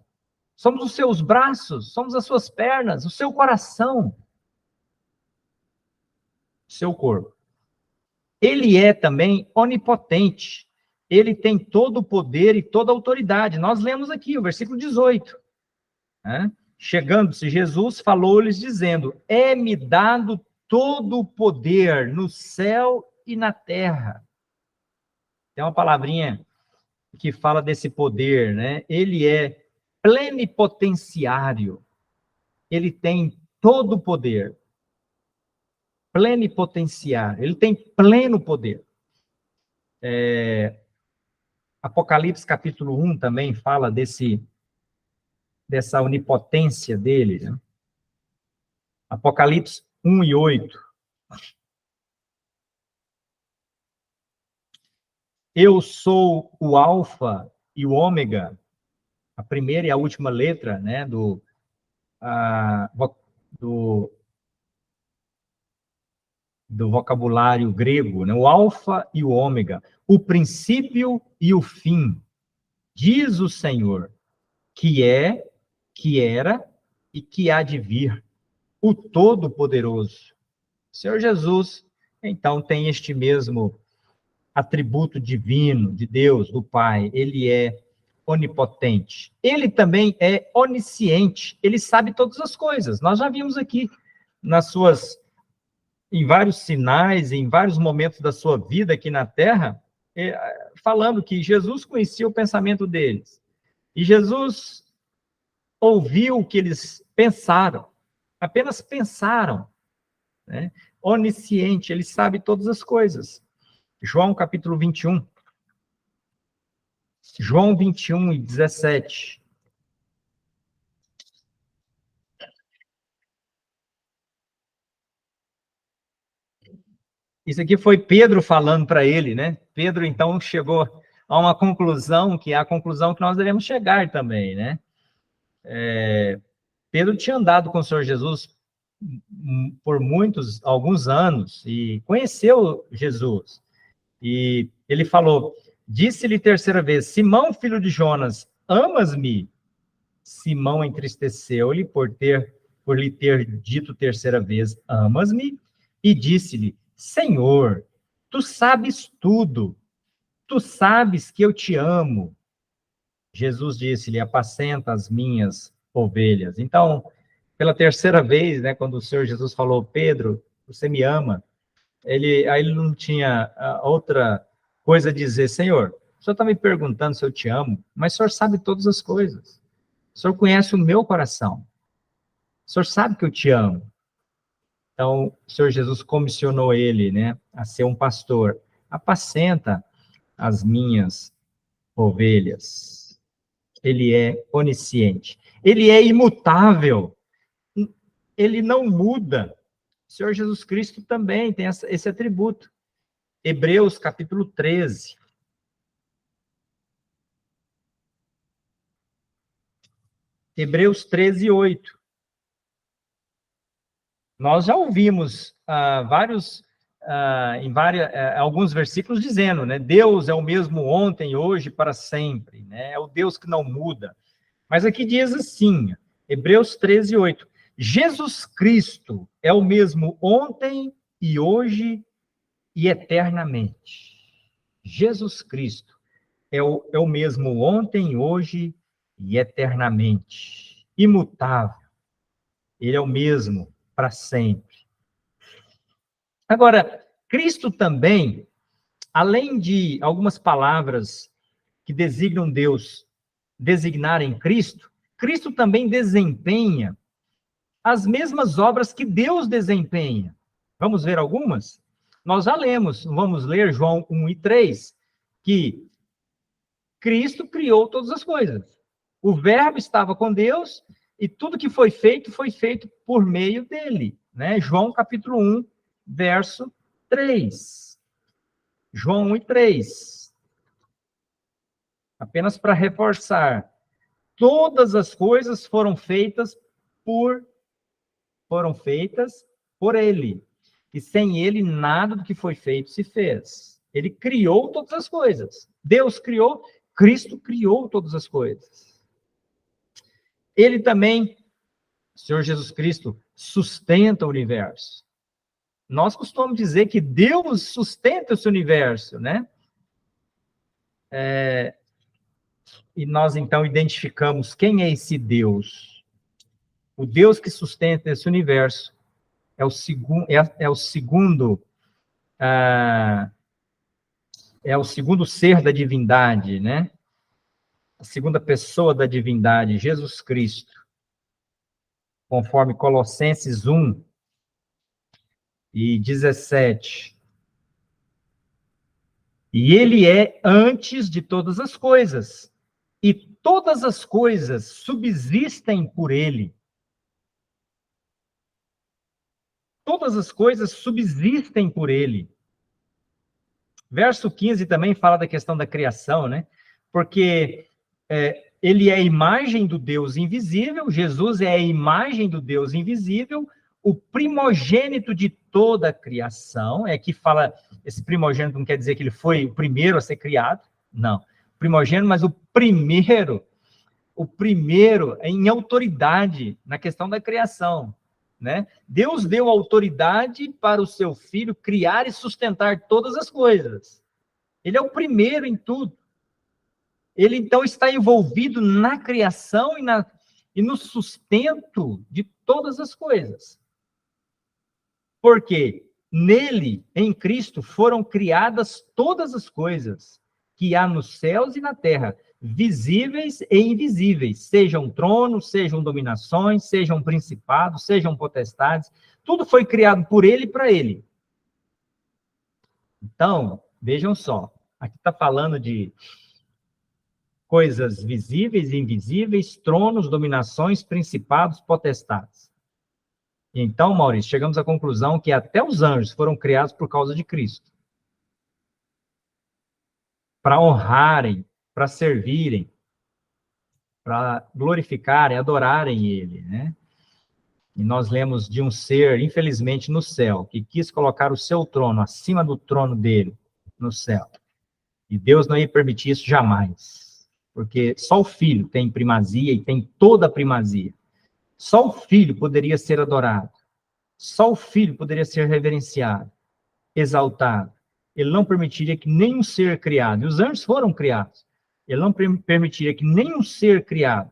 Somos os seus braços, somos as suas pernas, o seu coração. Seu corpo. Ele é também onipotente. Ele tem todo o poder e toda a autoridade. Nós lemos aqui o versículo 18. Né? Chegando-se Jesus, falou-lhes dizendo, é-me dado todo o poder no céu e na terra. Tem uma palavrinha que fala desse poder, né? Ele é plenipotenciário. Ele tem todo o poder. Plenipotenciário. Ele tem pleno poder. Apocalipse capítulo 1 também fala dessa onipotência dele. Né? Apocalipse 1 e 8. Eu sou o alfa e o ômega, a primeira e a última letra, né, do vocabulário grego, né, o alfa e o ômega, o princípio e o fim, diz o Senhor, que é, que era e que há de vir, o Todo-Poderoso. O Senhor Jesus, então, tem este mesmo atributo divino de Deus, do Pai. Ele é onipotente. Ele também é onisciente. Ele sabe todas as coisas. Nós já vimos aqui em vários sinais, em vários momentos da sua vida aqui na Terra, falando que Jesus conhecia o pensamento deles. E Jesus ouviu o que eles pensaram. Apenas pensaram. Né? Onisciente, ele sabe todas as coisas. João capítulo 21. João 21 e 17. Isso aqui foi Pedro falando para ele, né? Pedro, então, chegou a uma conclusão, que é a conclusão que nós devemos chegar também, né? Pedro tinha andado com o Senhor Jesus por alguns anos, e conheceu Jesus. E ele falou, disse-lhe terceira vez, Simão, filho de Jonas, amas-me? Simão entristeceu-lhe por lhe ter dito terceira vez, amas-me? E disse-lhe, Senhor, tu sabes tudo, tu sabes que eu te amo. Jesus disse-lhe, apacenta as minhas ovelhas. Então, pela terceira vez, né, quando o Senhor Jesus falou, Pedro, você me ama, aí ele não tinha outra coisa a dizer, Senhor, o Senhor está me perguntando se eu te amo, mas o Senhor sabe todas as coisas. O Senhor conhece o meu coração. O Senhor sabe que eu te amo. Então, o Senhor Jesus comissionou ele, né, a ser um pastor. Apacenta as minhas ovelhas. Ele é onisciente. Ele é imutável. Ele não muda. O Senhor Jesus Cristo também tem esse atributo. Hebreus, capítulo 13. Hebreus 13, 8. Nós já ouvimos alguns versículos dizendo, né? Deus é o mesmo ontem, hoje, para sempre. Né? É o Deus que não muda. Mas aqui diz assim, Hebreus 13, 8. Jesus Cristo é o mesmo ontem e hoje e eternamente. Jesus Cristo é o mesmo ontem, hoje e eternamente. Imutável. Ele é o mesmo para sempre. Agora, Cristo também, além de algumas palavras que designam Deus, designarem Cristo, Cristo também desempenha as mesmas obras que Deus desempenha. Vamos ver algumas? Nós já lemos, vamos ler João 1 e 3, que Cristo criou todas as coisas. O Verbo estava com Deus e tudo que foi feito por meio dele. Né? João capítulo 1, verso 3. João 1 e 3. Apenas para reforçar. Todas as coisas foram feitas por ele. E sem ele, nada do que foi feito se fez. Ele criou todas as coisas. Deus criou, Cristo criou todas as coisas. Ele também, o Senhor Jesus Cristo, sustenta o universo. Nós costumamos dizer que Deus sustenta esse universo, né? E nós, então, identificamos quem é esse Deus. O Deus que sustenta esse universo é o segundo ser da divindade, né? A segunda pessoa da divindade, Jesus Cristo. Conforme Colossenses 1 e 17. E ele é antes de todas as coisas, e todas as coisas subsistem por ele. Todas as coisas subsistem por ele. Verso 15 também fala da questão da criação, né? Porque ele é a imagem do Deus invisível, Jesus é a imagem do Deus invisível, o primogênito de toda a criação. Aqui fala, esse primogênito não quer dizer que ele foi o primeiro a ser criado, não. Primogênito, mas o primeiro em autoridade na questão da criação. Né? Deus deu autoridade para o seu filho criar e sustentar todas as coisas. Ele é o primeiro em tudo. Ele, então, está envolvido na criação e no sustento de todas as coisas. Porque nele, em Cristo, foram criadas todas as coisas que há nos céus e na terra, visíveis e invisíveis, sejam tronos, sejam dominações, sejam principados, sejam potestades, tudo foi criado por ele e para ele. Então, vejam só, aqui está falando de coisas visíveis e invisíveis, tronos, dominações, principados, potestades. Então, Maurício, chegamos à conclusão que até os anjos foram criados por causa de Cristo. Para honrarem, para servirem, para glorificarem, adorarem ele, né? E nós lemos de um ser, infelizmente, no céu, que quis colocar o seu trono acima do trono dele, no céu. E Deus não ia permitir isso jamais. Porque só o Filho tem primazia e tem toda a primazia. Só o Filho poderia ser adorado. Só o Filho poderia ser reverenciado, exaltado. Ele não permitiria que nenhum ser criado, e os anjos foram criados, ele não permitiria que nenhum ser criado,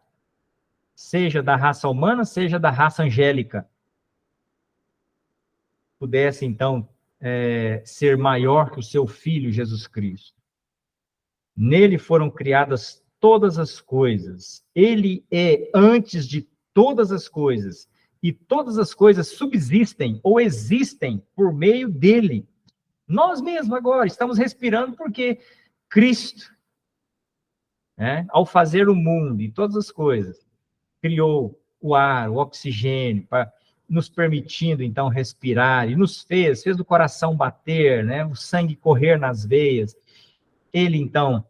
seja da raça humana, seja da raça angélica, pudesse, então, ser maior que o seu Filho, Jesus Cristo. Nele foram criadas todas as coisas. Ele é antes de todas as coisas. E todas as coisas subsistem ou existem por meio dele. Nós mesmos agora estamos respirando porque Cristo, ao fazer o mundo e todas as coisas, criou o ar, o oxigênio, nos permitindo, então, respirar, e nos fez o coração bater, né? O sangue correr nas veias. Ele, então,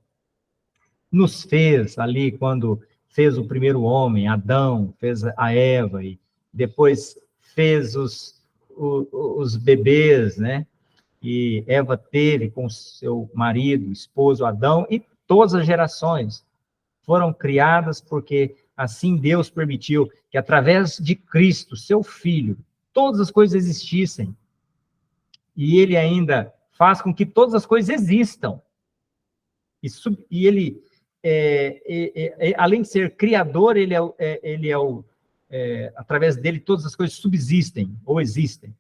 nos fez ali, quando fez o primeiro homem, Adão, fez a Eva, e depois fez os bebês, né? E Eva teve com seu marido, esposo Adão, e todas as gerações foram criadas porque assim Deus permitiu que, através de Cristo, seu Filho, todas as coisas existissem. E ele ainda faz com que todas as coisas existam. E ele, além de ser criador, através dele todas as coisas subsistem ou existem.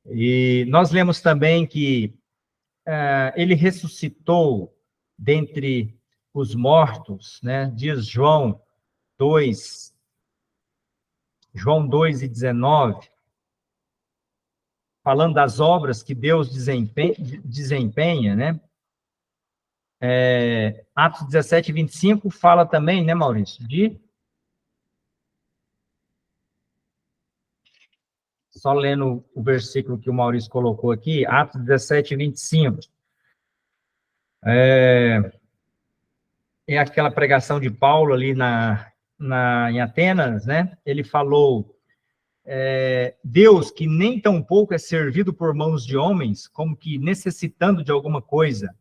E nós lemos também que ele ressuscitou dentre os mortos, né? Diz João 2:19, falando das obras que Deus desempenha, né? Atos 17:25 fala também, né, Maurício? Só lendo o versículo que o Maurício colocou aqui, Atos 17:25. É aquela pregação de Paulo ali em Atenas, né? Ele falou, Deus que nem tão pouco é servido por mãos de homens, como que necessitando de alguma coisa,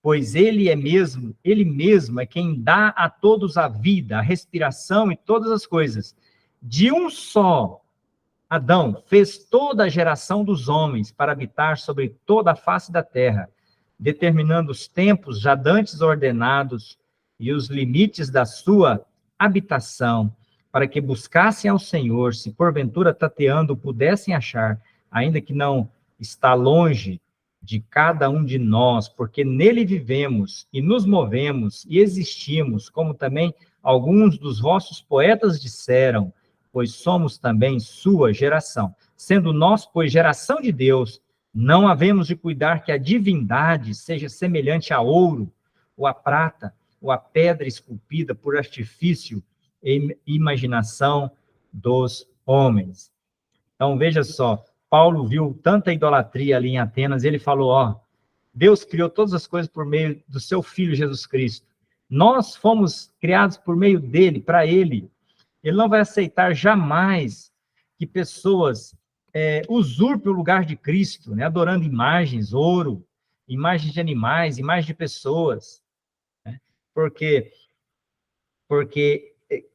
pois ele mesmo é quem dá a todos a vida, a respiração e todas as coisas. De um só Adão fez toda a geração dos homens para habitar sobre toda a face da terra, determinando os tempos já dantes ordenados e os limites da sua habitação, para que buscassem ao Senhor, se porventura tateando pudessem achar, ainda que não está longe de cada um de nós, porque nele vivemos e nos movemos e existimos, como também alguns dos vossos poetas disseram, pois somos também sua geração. Sendo nós, pois, geração de Deus, não havemos de cuidar que a divindade seja semelhante a ouro, ou a prata, ou a pedra esculpida por artifício e imaginação dos homens. Então, veja só, Paulo viu tanta idolatria ali em Atenas, ele falou, Deus criou todas as coisas por meio do seu Filho Jesus Cristo. Nós fomos criados por meio dele, para ele. Ele não vai aceitar jamais que pessoas usurpem o lugar de Cristo, né? Adorando imagens, ouro, imagens de animais, imagens de pessoas. Né? Porque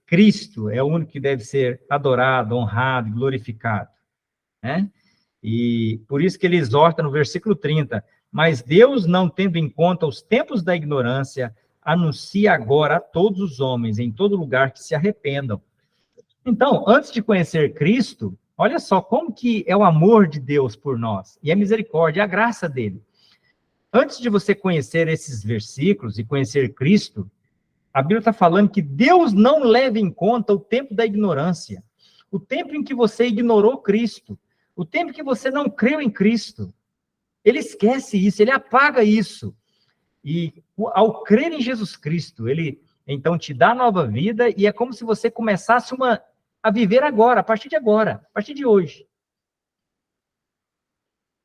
Cristo é o único que deve ser adorado, honrado, glorificado. Né? E por isso que ele exorta no versículo 30, mas Deus, não tendo em conta os tempos da ignorância, anuncia agora a todos os homens, em todo lugar, que se arrependam. Então, antes de conhecer Cristo, olha só como que é o amor de Deus por nós, e a misericórdia, a graça dele. Antes de você conhecer esses versículos e conhecer Cristo, a Bíblia está falando que Deus não leva em conta o tempo da ignorância, o tempo em que você ignorou Cristo, o tempo que você não creu em Cristo. Ele esquece isso, ele apaga isso. E ao crer em Jesus Cristo, ele então te dá nova vida, e é como se você começasse a viver agora, a partir de agora, a partir de hoje.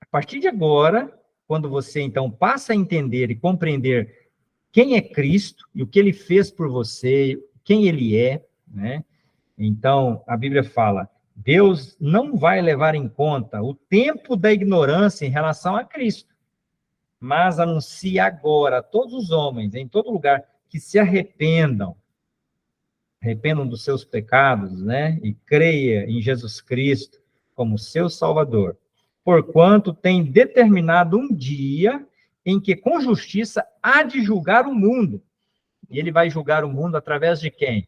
A partir de agora, quando você então passa a entender e compreender quem é Cristo e o que ele fez por você, quem ele é, né? Então, a Bíblia fala, Deus não vai levar em conta o tempo da ignorância em relação a Cristo, mas anuncia agora a todos os homens, em todo lugar, que se arrependam dos seus pecados, né? E creia em Jesus Cristo como seu Salvador. Porquanto tem determinado um dia em que com justiça há de julgar o mundo. E ele vai julgar o mundo através de quem?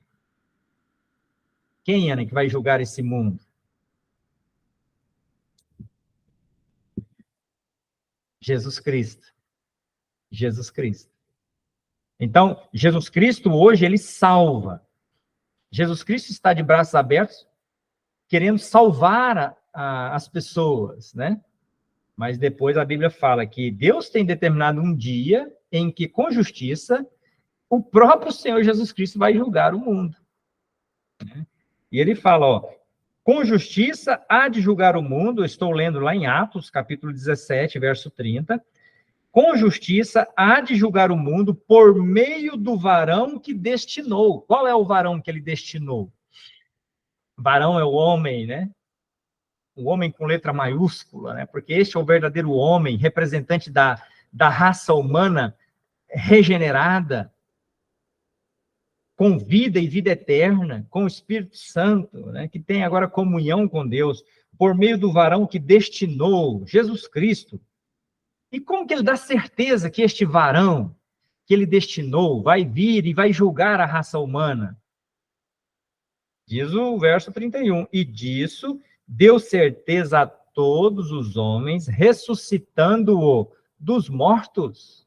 Quem é que vai julgar esse mundo? Jesus Cristo. Jesus Cristo. Então, Jesus Cristo hoje, ele salva. Jesus Cristo está de braços abertos, querendo salvar as pessoas, né? Mas depois a Bíblia fala que Deus tem determinado um dia em que, com justiça, o próprio Senhor Jesus Cristo vai julgar o mundo. E ele fala, com justiça há de julgar o mundo, eu estou lendo lá em Atos, capítulo 17, verso 30, com justiça há de julgar o mundo por meio do varão que destinou. Qual é o varão que ele destinou? Varão é o homem, né? O homem com letra maiúscula, né? Porque este é o verdadeiro homem, representante da raça humana regenerada, com vida e vida eterna, com o Espírito Santo, né, que tem agora comunhão com Deus, por meio do varão que destinou, Jesus Cristo. E como que ele dá certeza que este varão que ele destinou vai vir e vai julgar a raça humana? Diz o verso 31, e disso deu certeza a todos os homens, ressuscitando-o dos mortos.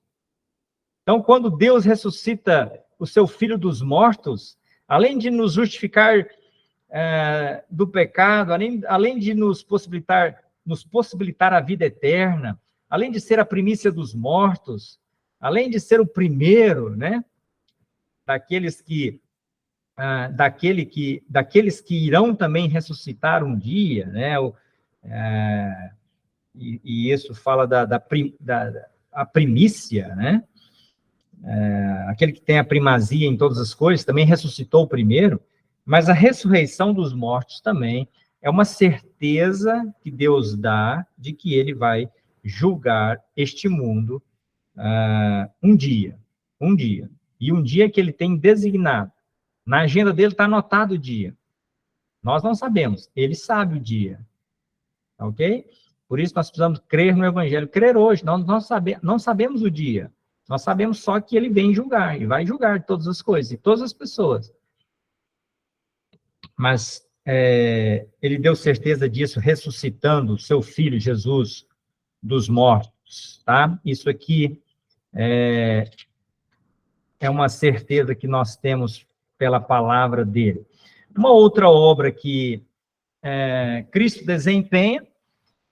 Então, quando Deus ressuscita o seu Filho dos mortos, além de nos justificar do pecado, além de nos possibilitar a vida eterna, além de ser a primícia dos mortos, além de ser o primeiro, né, daqueles que irão também ressuscitar um dia, né, e isso fala da primícia, né, aquele que tem a primazia em todas as coisas, também ressuscitou primeiro, mas a ressurreição dos mortos também é uma certeza que Deus dá de que ele vai julgar este mundo um dia, e um dia que ele tem designado. Na agenda dele está anotado o dia. Nós não sabemos, ele sabe o dia. Ok? Por isso nós precisamos crer no Evangelho, crer hoje. Nós não sabemos o dia. Nós sabemos só que ele vem julgar, e vai julgar todas as coisas, e todas as pessoas. Mas ele deu certeza disso, ressuscitando o seu Filho, Jesus, dos mortos. Tá? Isso aqui é uma certeza que nós temos pela palavra dele. Uma outra obra que Cristo desempenha,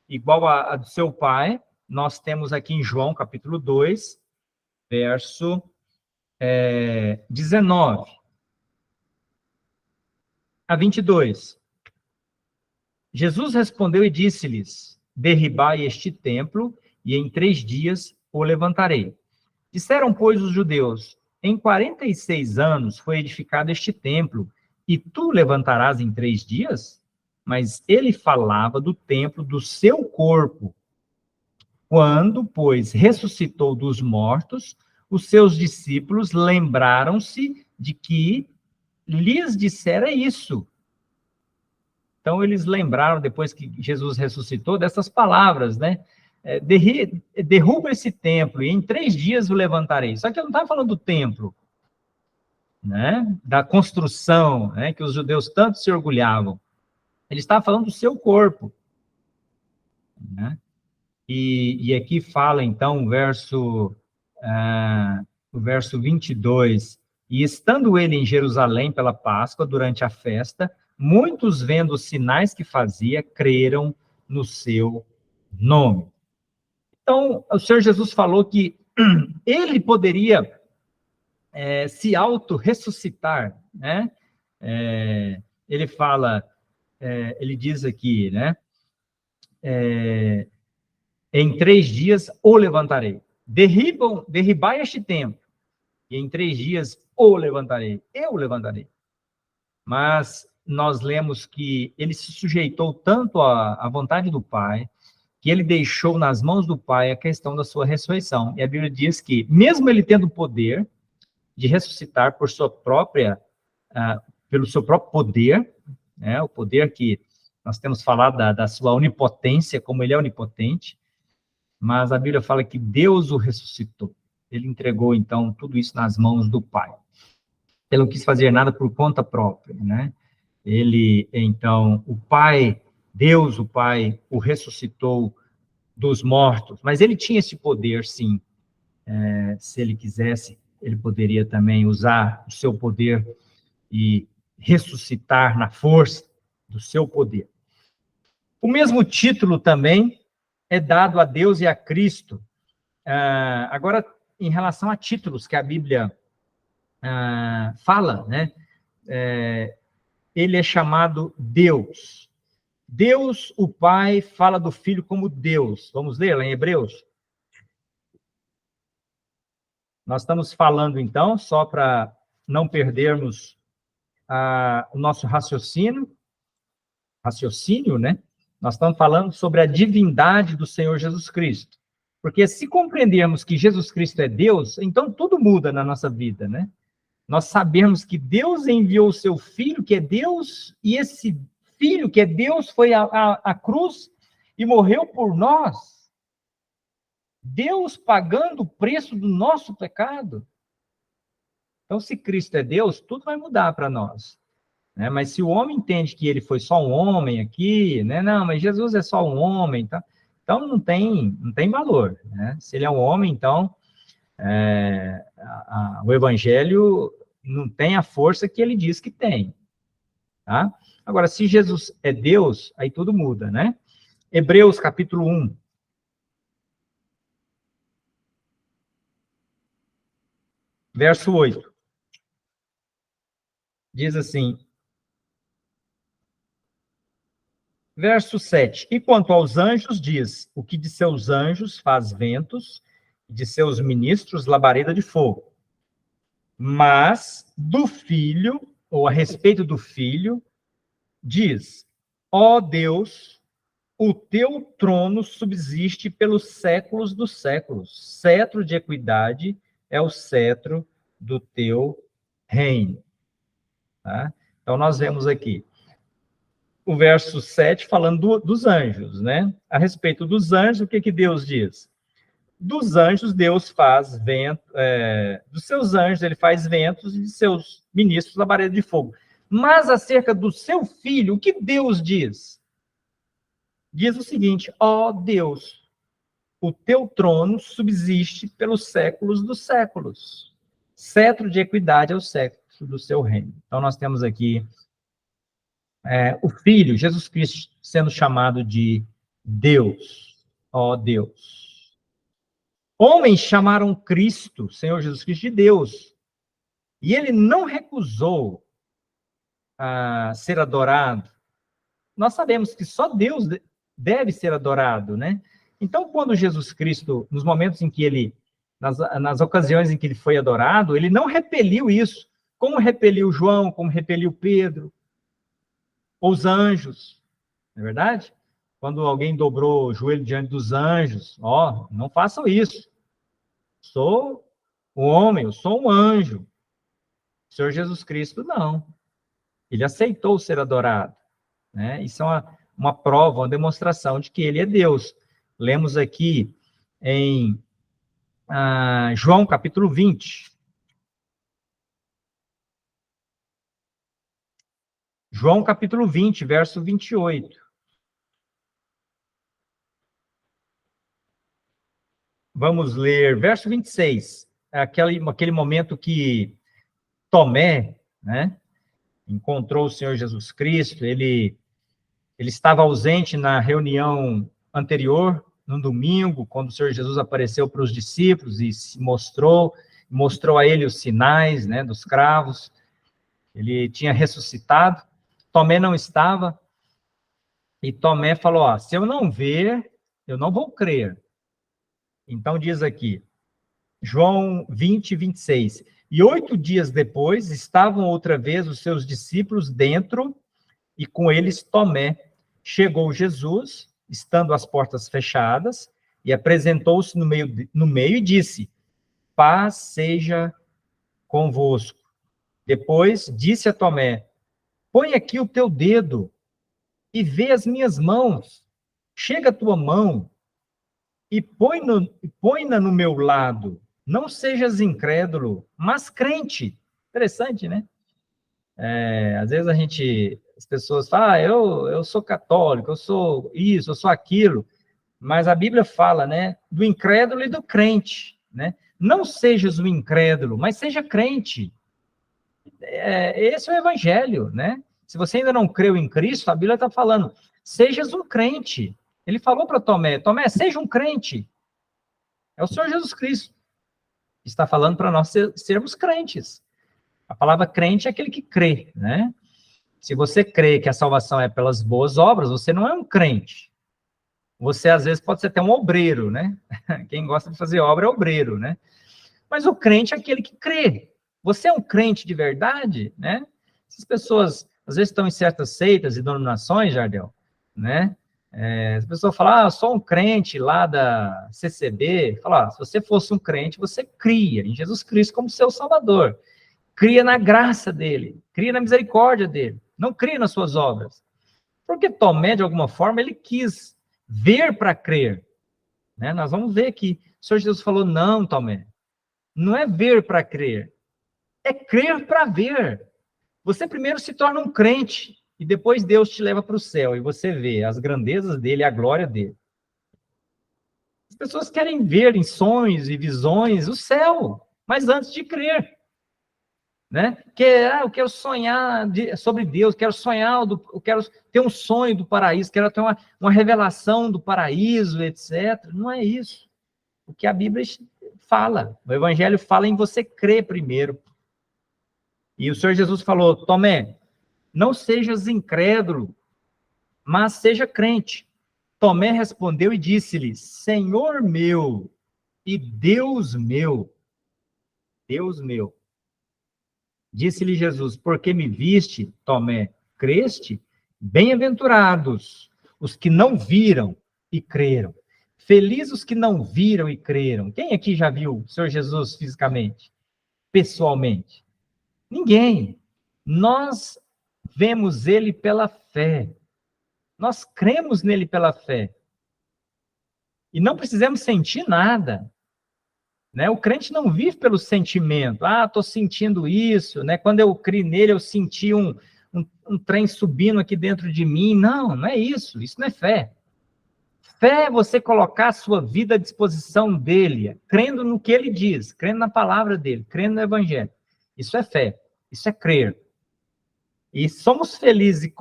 igual a do seu Pai, nós temos aqui em João, capítulo 2, verso 19 a 22. Jesus respondeu e disse-lhes, derribai este templo, e em 3 dias o levantarei. Disseram, pois, os judeus, em 46 anos foi edificado este templo, e tu levantarás em 3 dias? Mas ele falava do templo do seu corpo. Quando, pois, ressuscitou dos mortos, os seus discípulos lembraram-se de que lhes dissera isso. Então, eles lembraram, depois que Jesus ressuscitou, dessas palavras, né? Derruba esse templo e em 3 dias o levantarei. Só que eu não estava falando do templo, né? Da construção, né? Que os judeus tanto se orgulhavam. Ele estava falando do seu corpo, né? E aqui fala, então, o verso 22, e estando ele em Jerusalém pela Páscoa, durante a festa, muitos vendo os sinais que fazia, creram no seu nome. Então, o Senhor Jesus falou que ele poderia se auto-ressuscitar, né? Ele fala, ele diz aqui, né? Em 3 dias o levantarei. Derribai este templo, e em 3 dias o levantarei. Eu o levantarei. Mas nós lemos que ele se sujeitou tanto à vontade do Pai, que ele deixou nas mãos do Pai a questão da sua ressurreição. E a Bíblia diz que, mesmo ele tendo o poder de ressuscitar pelo seu próprio poder, né, o poder que nós temos falado da sua onipotência, como ele é onipotente, mas a Bíblia fala que Deus o ressuscitou. Ele entregou, então, tudo isso nas mãos do Pai. Ele não quis fazer nada por conta própria, né? Ele, então, o Pai, Deus, o Pai, o ressuscitou dos mortos, mas ele tinha esse poder, sim. Se ele quisesse, ele poderia também usar o seu poder e ressuscitar na força do seu poder. O mesmo título também é dado a Deus e a Cristo. Agora, em relação a títulos que a Bíblia fala, né? Ele é chamado Deus. Deus, o Pai, fala do Filho como Deus. Vamos ler lá em Hebreus? Nós estamos falando, então, só para não perdermos o nosso raciocínio, né? Nós estamos falando sobre a divindade do Senhor Jesus Cristo. Porque se compreendermos que Jesus Cristo é Deus, então tudo muda na nossa vida, né? nós sabemos que Deus enviou o seu Filho, que é Deus, e esse Filho, que é Deus, foi à cruz e morreu por nós. Deus pagando o preço do nosso pecado. Então, se Cristo é Deus, tudo vai mudar para nós. Né? Mas se o homem entende que ele foi só um homem aqui, né? Não, mas Jesus é só um homem, tá? Então não tem valor. Né? Se ele é um homem, então o evangelho não tem a força que ele diz que tem. Tá? Agora, se Jesus é Deus, aí tudo muda, né? Hebreus capítulo 1. Verso 8. Diz assim, verso 7. E quanto aos anjos, diz, o que de seus anjos faz ventos, e de seus ministros labareda de fogo. Mas do Filho, ou a respeito do Filho, diz, ó Deus, o teu trono subsiste pelos séculos dos séculos. Cetro de equidade é o cetro do teu reino. Tá? Então, nós vemos aqui o verso 7 falando dos anjos, né? A respeito dos anjos, o que Deus diz? Dos anjos, Deus faz vento, dos seus anjos, ele faz ventos, e de seus ministros, labareda de fogo. Mas acerca do seu filho, o que Deus diz? Diz o seguinte, ó Deus, o teu trono subsiste pelos séculos dos séculos. Cetro de equidade é o cetro do seu reino. Então, nós temos aqui o Filho, Jesus Cristo, sendo chamado de Deus. Ó Deus. Homens chamaram Cristo, Senhor Jesus Cristo, de Deus. E ele não recusou ser adorado. Nós sabemos que só Deus deve ser adorado, né? Então, quando Jesus Cristo, nos momentos em que ele, nas ocasiões em que ele foi adorado, ele não repeliu isso, como repeliu João, como repeliu Pedro, ou os anjos, não é verdade? Quando alguém dobrou o joelho diante dos anjos, não façam isso. Sou um homem, eu sou um anjo. O Senhor Jesus Cristo, não. Ele aceitou ser adorado. Né? Isso é uma prova, uma demonstração de que ele é Deus. Lemos aqui em João capítulo 20. João capítulo 20, verso 28. Vamos ler verso 26. Aquele momento que Tomé, né, encontrou o Senhor Jesus Cristo, ele estava ausente na reunião anterior, no domingo, quando o Senhor Jesus apareceu para os discípulos e se mostrou a ele os sinais, né, dos cravos. Ele tinha ressuscitado. Tomé não estava. E Tomé falou, se eu não ver, eu não vou crer. Então diz aqui, João 20, 26. E 8 dias depois, estavam outra vez os seus discípulos dentro, e com eles Tomé. Chegou Jesus, estando as portas fechadas, e apresentou-se no meio e disse, paz seja convosco. Depois disse a Tomé, põe aqui o teu dedo e vê as mãos. Chega a tua mão e põe-na no meu lado. Não sejas incrédulo, mas crente. Interessante, né? Às vezes as pessoas falam, eu sou católico, eu sou isso, eu sou aquilo. Mas a Bíblia fala, né, do incrédulo e do crente, né? Não sejas o incrédulo, mas seja crente. Esse é o evangelho, né? Se você ainda não creu em Cristo, a Bíblia está falando, sejas um crente. Ele falou para Tomé, seja um crente. É o Senhor Jesus Cristo. Está falando para nós sermos crentes. A palavra crente é aquele que crê, né? Se você crê que a salvação é pelas boas obras, você não é um crente. Você, às vezes, pode ser até um obreiro, né? Quem gosta de fazer obra é obreiro, né? Mas o crente é aquele que crê. Você é um crente de verdade, né? Essas pessoas, às vezes, estão em certas seitas e denominações, Jardel, né? As pessoas falam, eu sou um crente lá da CCB. Fala, se você fosse um crente, você cria em Jesus Cristo como seu Salvador. cria na graça dele, cria na misericórdia dele, não cria nas suas obras. Porque Tomé, de alguma forma, ele quis ver para crer. Né? Nós vamos ver que o Senhor Jesus falou, não, Tomé, não é ver para crer, é crer para ver. Você primeiro se torna um crente, e depois Deus te leva para o céu, e você vê as grandezas dele, a glória dele. As pessoas querem ver em sonhos e visões o céu, mas antes de crer. Né? Eu quero sonhar sobre Deus, quero sonhar, eu quero ter um sonho do paraíso, quero ter uma revelação do paraíso, etc. Não é isso. O que a Bíblia fala, o Evangelho fala em você crer primeiro. E o Senhor Jesus falou, Tomé, não sejas incrédulo, mas seja crente. Tomé respondeu e disse-lhe, Senhor meu e Deus meu. Deus meu. Disse-lhe Jesus, porque me viste, Tomé, creste? Bem-aventurados os que não viram e creram. Felizes os que não viram e creram. Quem aqui já viu o Senhor Jesus fisicamente? Pessoalmente? Ninguém. Nós vemos ele pela fé. Nós cremos nele pela fé. E não precisamos sentir nada. Né? O crente não vive pelo sentimento. Estou sentindo isso. Né? Quando eu criei nele, eu senti um trem subindo aqui dentro de mim. Não, não é isso. Isso não é fé. Fé é você colocar a sua vida à disposição dele, crendo no que ele diz, crendo na palavra dele, crendo no evangelho. Isso é fé. Isso é crer. E somos felizes.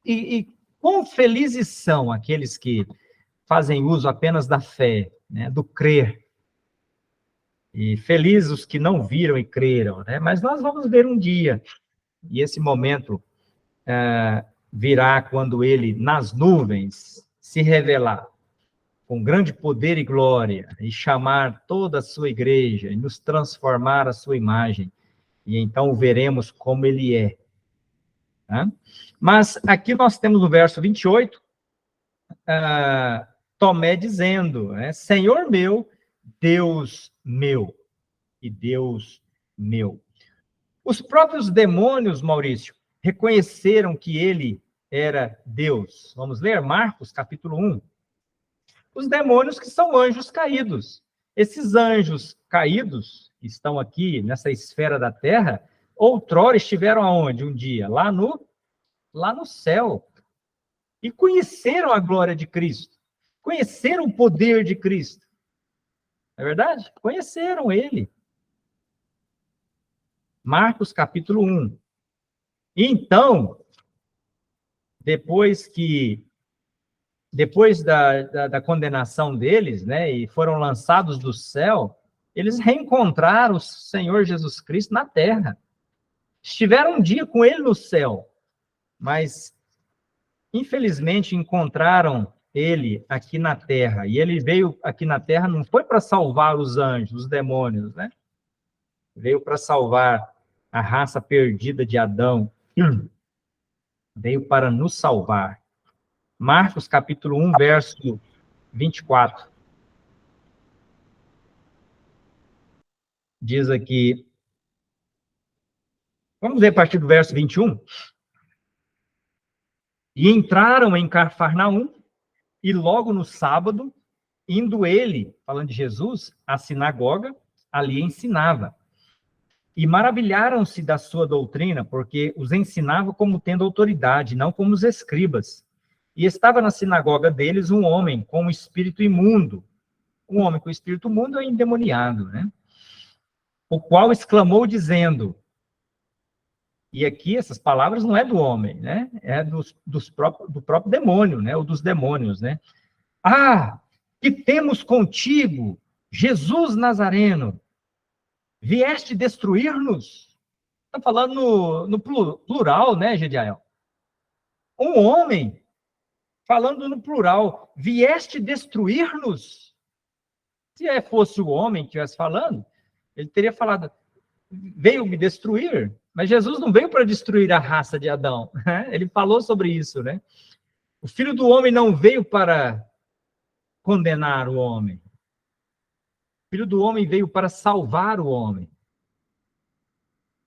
E quão felizes são aqueles que fazem uso apenas da fé, né? Do crer. E felizes os que não viram e creram, né? Mas nós vamos ver um dia, e esse momento virá quando ele, nas nuvens, se revelar com grande poder e glória, e chamar toda a sua igreja, e nos transformar à sua imagem, e então o veremos como ele é. Tá? Mas aqui nós temos no verso 28, Tomé dizendo, né, Senhor meu, Deus meu e Deus meu. Os próprios demônios, Maurício, reconheceram que ele era Deus. Vamos ler Marcos, capítulo 1. Os demônios que são anjos caídos. Esses anjos caídos, que estão aqui nessa esfera da terra, outrora estiveram aonde? Um dia? Lá no céu. E conheceram a glória de Cristo. Conheceram o poder de Cristo. Não é verdade? Conheceram ele. Marcos, capítulo 1. E então, depois da condenação deles, né, e foram lançados do céu, eles reencontraram o Senhor Jesus Cristo na terra. Estiveram um dia com ele no céu, mas, infelizmente, encontraram ele aqui na terra. E ele veio aqui na terra, não foi para salvar os anjos, os demônios, né? Veio para salvar a raça perdida de Adão. Veio para nos salvar. Marcos, capítulo 1, verso 24. Diz aqui... Vamos ler a partir do verso 21. E entraram em Cafarnaum, e logo no sábado, indo ele, falando de Jesus, à sinagoga, ali ensinava. E maravilharam-se da sua doutrina, porque os ensinava como tendo autoridade, não como os escribas. E estava na sinagoga deles um homem com um espírito imundo. Um homem com espírito imundo é endemoniado, né? O qual exclamou dizendo... E aqui essas palavras não é do homem, né? É do próprio demônio, né? Ou dos demônios, né? Que temos contigo, Jesus Nazareno. Vieste destruir-nos? Está falando no plural, né, Gediael? Um homem falando no plural. Vieste destruir-nos? Se fosse o homem que estivesse falando, ele teria falado, veio me destruir. Mas Jesus não veio para destruir a raça de Adão. Né? Ele falou sobre isso, né? O Filho do Homem não veio para condenar o homem. O Filho do Homem veio para salvar o homem.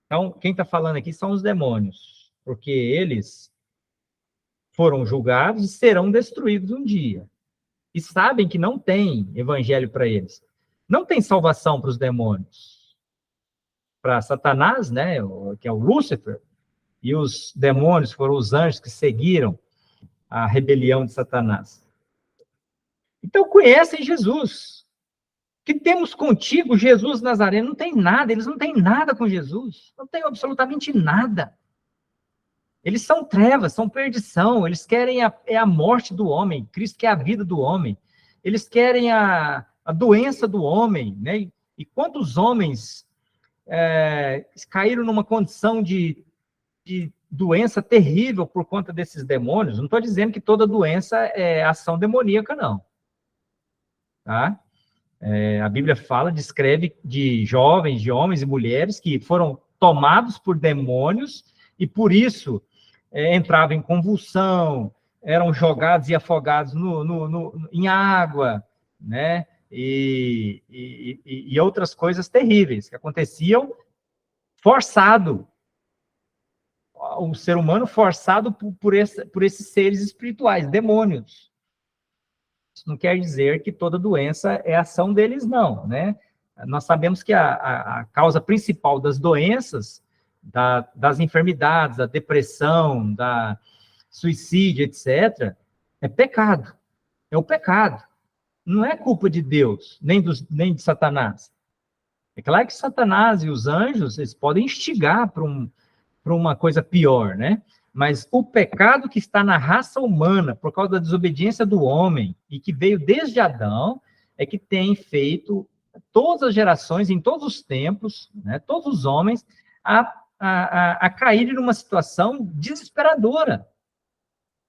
Então, quem está falando aqui são os demônios, porque eles foram julgados e serão destruídos um dia. E sabem que não tem evangelho para eles. Não tem salvação para os demônios. Para Satanás, né, que é o Lúcifer, e os demônios foram os anjos que seguiram a rebelião de Satanás. Então, conhecem Jesus. Que temos contigo, Jesus Nazareno? Não tem nada, eles não têm nada com Jesus. Não tem absolutamente nada. Eles são trevas, são perdição, eles querem a morte do homem, Cristo quer a vida do homem. Eles querem a doença do homem, né? E quantos homens caíram numa condição de doença terrível por conta desses demônios? Não estou dizendo que toda doença é ação demoníaca, não. Tá? A Bíblia descreve de jovens, de homens e mulheres que foram tomados por demônios e por isso entravam em convulsão, eram jogados e afogados em água, né? E outras coisas terríveis que aconteciam forçado. O ser humano forçado por esses seres espirituais, demônios. Isso não quer dizer que toda doença é ação deles, não, né? Nós sabemos que a causa principal das doenças, das enfermidades, da depressão, da suicídio, etc., é pecado. É o pecado. Não é culpa de Deus, nem de Satanás. É claro que Satanás e os anjos, eles podem instigar para uma coisa pior, né? Mas o pecado que está na raça humana, por causa da desobediência do homem, e que veio desde Adão, é que tem feito todas as gerações, em todos os tempos, né, todos os homens, a caírem numa situação desesperadora.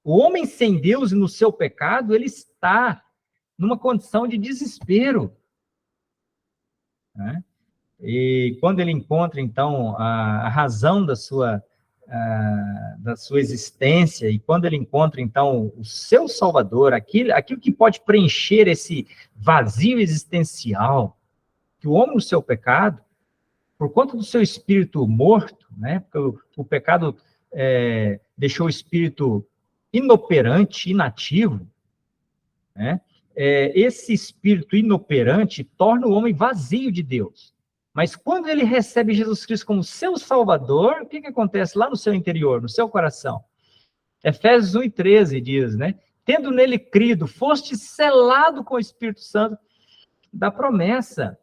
O homem sem Deus e no seu pecado, ele está numa condição de desespero. Né? E quando ele encontra, então, a razão da sua existência, e quando ele encontra, então, o seu Salvador, aquilo que pode preencher esse vazio existencial, que o homem no seu pecado, por conta do seu espírito morto, né, porque o pecado deixou o espírito inoperante, inativo, né, esse espírito inoperante torna o homem vazio de Deus. Mas quando ele recebe Jesus Cristo como seu Salvador, o que acontece lá no seu interior, no seu coração? Efésios 1:13 diz, né? Tendo nele crido, foste selado com o Espírito Santo da promessa.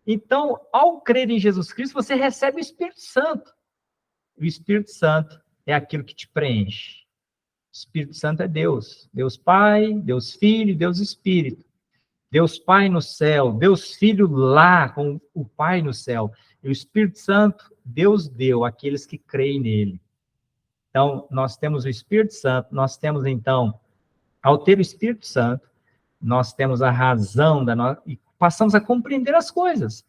Então, ao crer em Jesus Cristo, você recebe o Espírito Santo. O Espírito Santo é aquilo que te preenche. O Espírito Santo é Deus. Deus Pai, Deus Filho, Deus Espírito. Deus Pai no céu, Deus Filho lá com o Pai no céu. E o Espírito Santo, Deus deu àqueles que creem nele. Então, nós temos o Espírito Santo, nós temos, então, ao ter o Espírito Santo, nós temos a razão e passamos a compreender as coisas.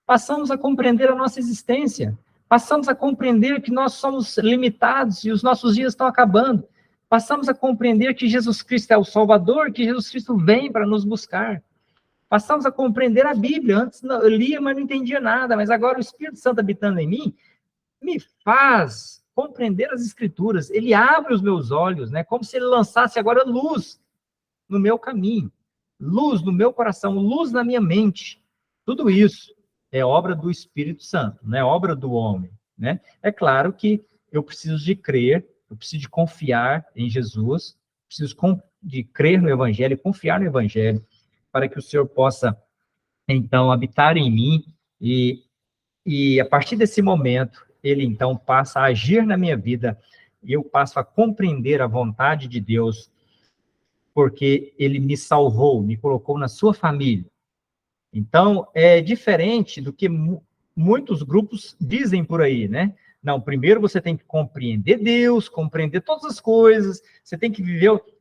Passamos a compreender a nossa existência. Passamos a compreender que nós somos limitados e os nossos dias estão acabando. Passamos a compreender que Jesus Cristo é o Salvador, que Jesus Cristo vem para nos buscar. Passamos a compreender a Bíblia. Antes eu lia, mas não entendia nada. Mas agora o Espírito Santo habitando em mim me faz compreender as Escrituras. Ele abre os meus olhos, né? Como se ele lançasse agora luz no meu caminho, luz no meu coração, luz na minha mente. Tudo isso é obra do Espírito Santo, não é obra do homem, né? É claro que eu preciso de crer, eu preciso de confiar em Jesus, preciso de crer no Evangelho, confiar no Evangelho, para que o Senhor possa, então, habitar em mim, e a partir desse momento, ele, então, passa a agir na minha vida, e eu passo a compreender a vontade de Deus, porque ele me salvou, me colocou na sua família. Então, é diferente do que muitos grupos dizem por aí, né? Não, primeiro você tem que compreender Deus, compreender todas as coisas, você tem que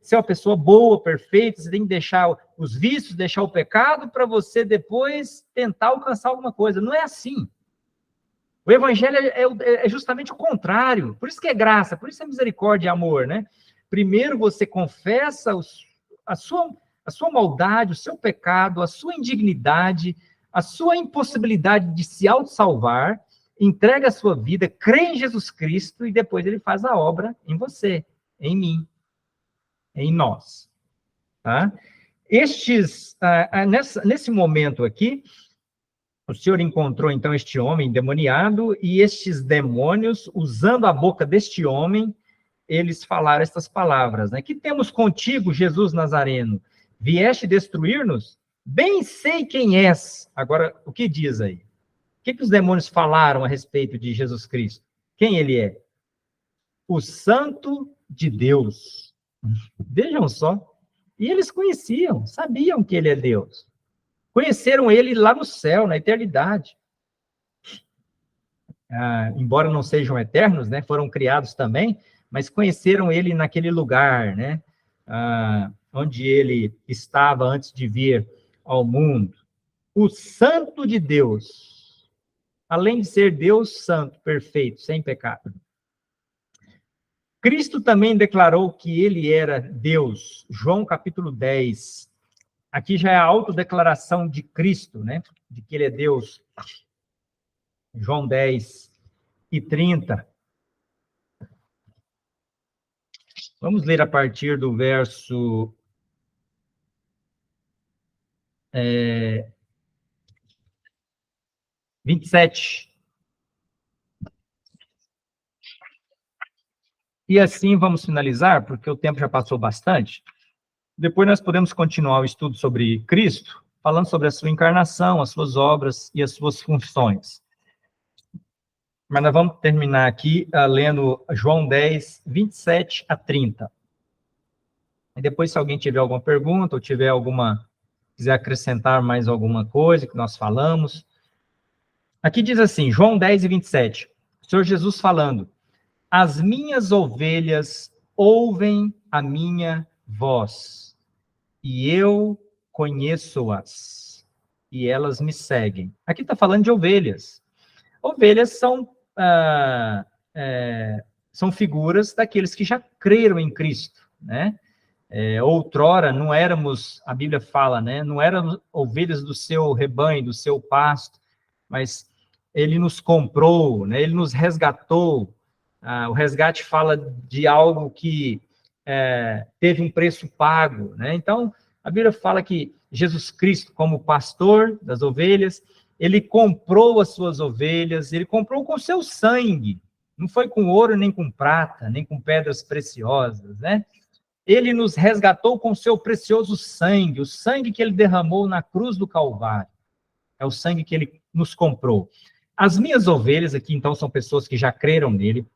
ser uma pessoa boa, perfeita, você tem que deixar os vícios, deixar o pecado, para você depois tentar alcançar alguma coisa. Não é assim. O Evangelho é justamente o contrário. Por isso que é graça, por isso é misericórdia e amor, né? Primeiro você confessa a sua maldade, o seu pecado, a sua indignidade, a sua impossibilidade de se auto-salvar. entrega a sua vida, crê em Jesus Cristo e depois ele faz a obra em você, em mim, em nós. Tá? Nesse momento aqui, o Senhor encontrou, então, este homem endemoniado e estes demônios, usando a boca deste homem, eles falaram estas palavras, né? Que temos contigo, Jesus Nazareno? Vieste destruir-nos? Bem sei quem és. Agora, o que diz aí? O que os demônios falaram a respeito de Jesus Cristo? Quem ele é? O Santo de Deus. Vejam só. E eles conheciam, sabiam que ele é Deus. Conheceram ele lá no céu, na eternidade. Embora não sejam eternos, né? Foram criados também, mas conheceram ele naquele lugar, né? Onde ele estava antes de vir ao mundo. O Santo de Deus, além de ser Deus santo, perfeito, sem pecado. Cristo também declarou que ele era Deus. João capítulo 10. Aqui já é a autodeclaração de Cristo, né? De que ele é Deus. João 10 e 30. Vamos ler a partir do verso 27. E assim vamos finalizar, porque o tempo já passou bastante. Depois nós podemos continuar o estudo sobre Cristo, falando sobre a sua encarnação, as suas obras e as suas funções. Mas nós vamos terminar aqui lendo João 10, 27 a 30. E depois, se alguém tiver alguma pergunta, ou quiser acrescentar mais alguma coisa que nós falamos. Aqui diz assim, João 10 e 27, o Senhor Jesus falando, as minhas ovelhas ouvem a minha voz, e eu conheço-as, e elas me seguem. Aqui está falando de ovelhas. Ovelhas são figuras daqueles que já creram em Cristo, né? Outrora não éramos, a Bíblia fala, né? Não éramos ovelhas do seu rebanho, do seu pasto, mas ele nos comprou, né? Ele nos resgatou. O resgate fala de algo que teve um preço pago, né? Então, a Bíblia fala que Jesus Cristo, como pastor das ovelhas, ele comprou as suas ovelhas, ele comprou com seu sangue, não foi com ouro, nem com prata, nem com pedras preciosas, né? Ele nos resgatou com seu precioso sangue, o sangue que ele derramou na cruz do Calvário. É o sangue que ele nos comprou. As minhas ovelhas aqui, então, são pessoas que já creram nele,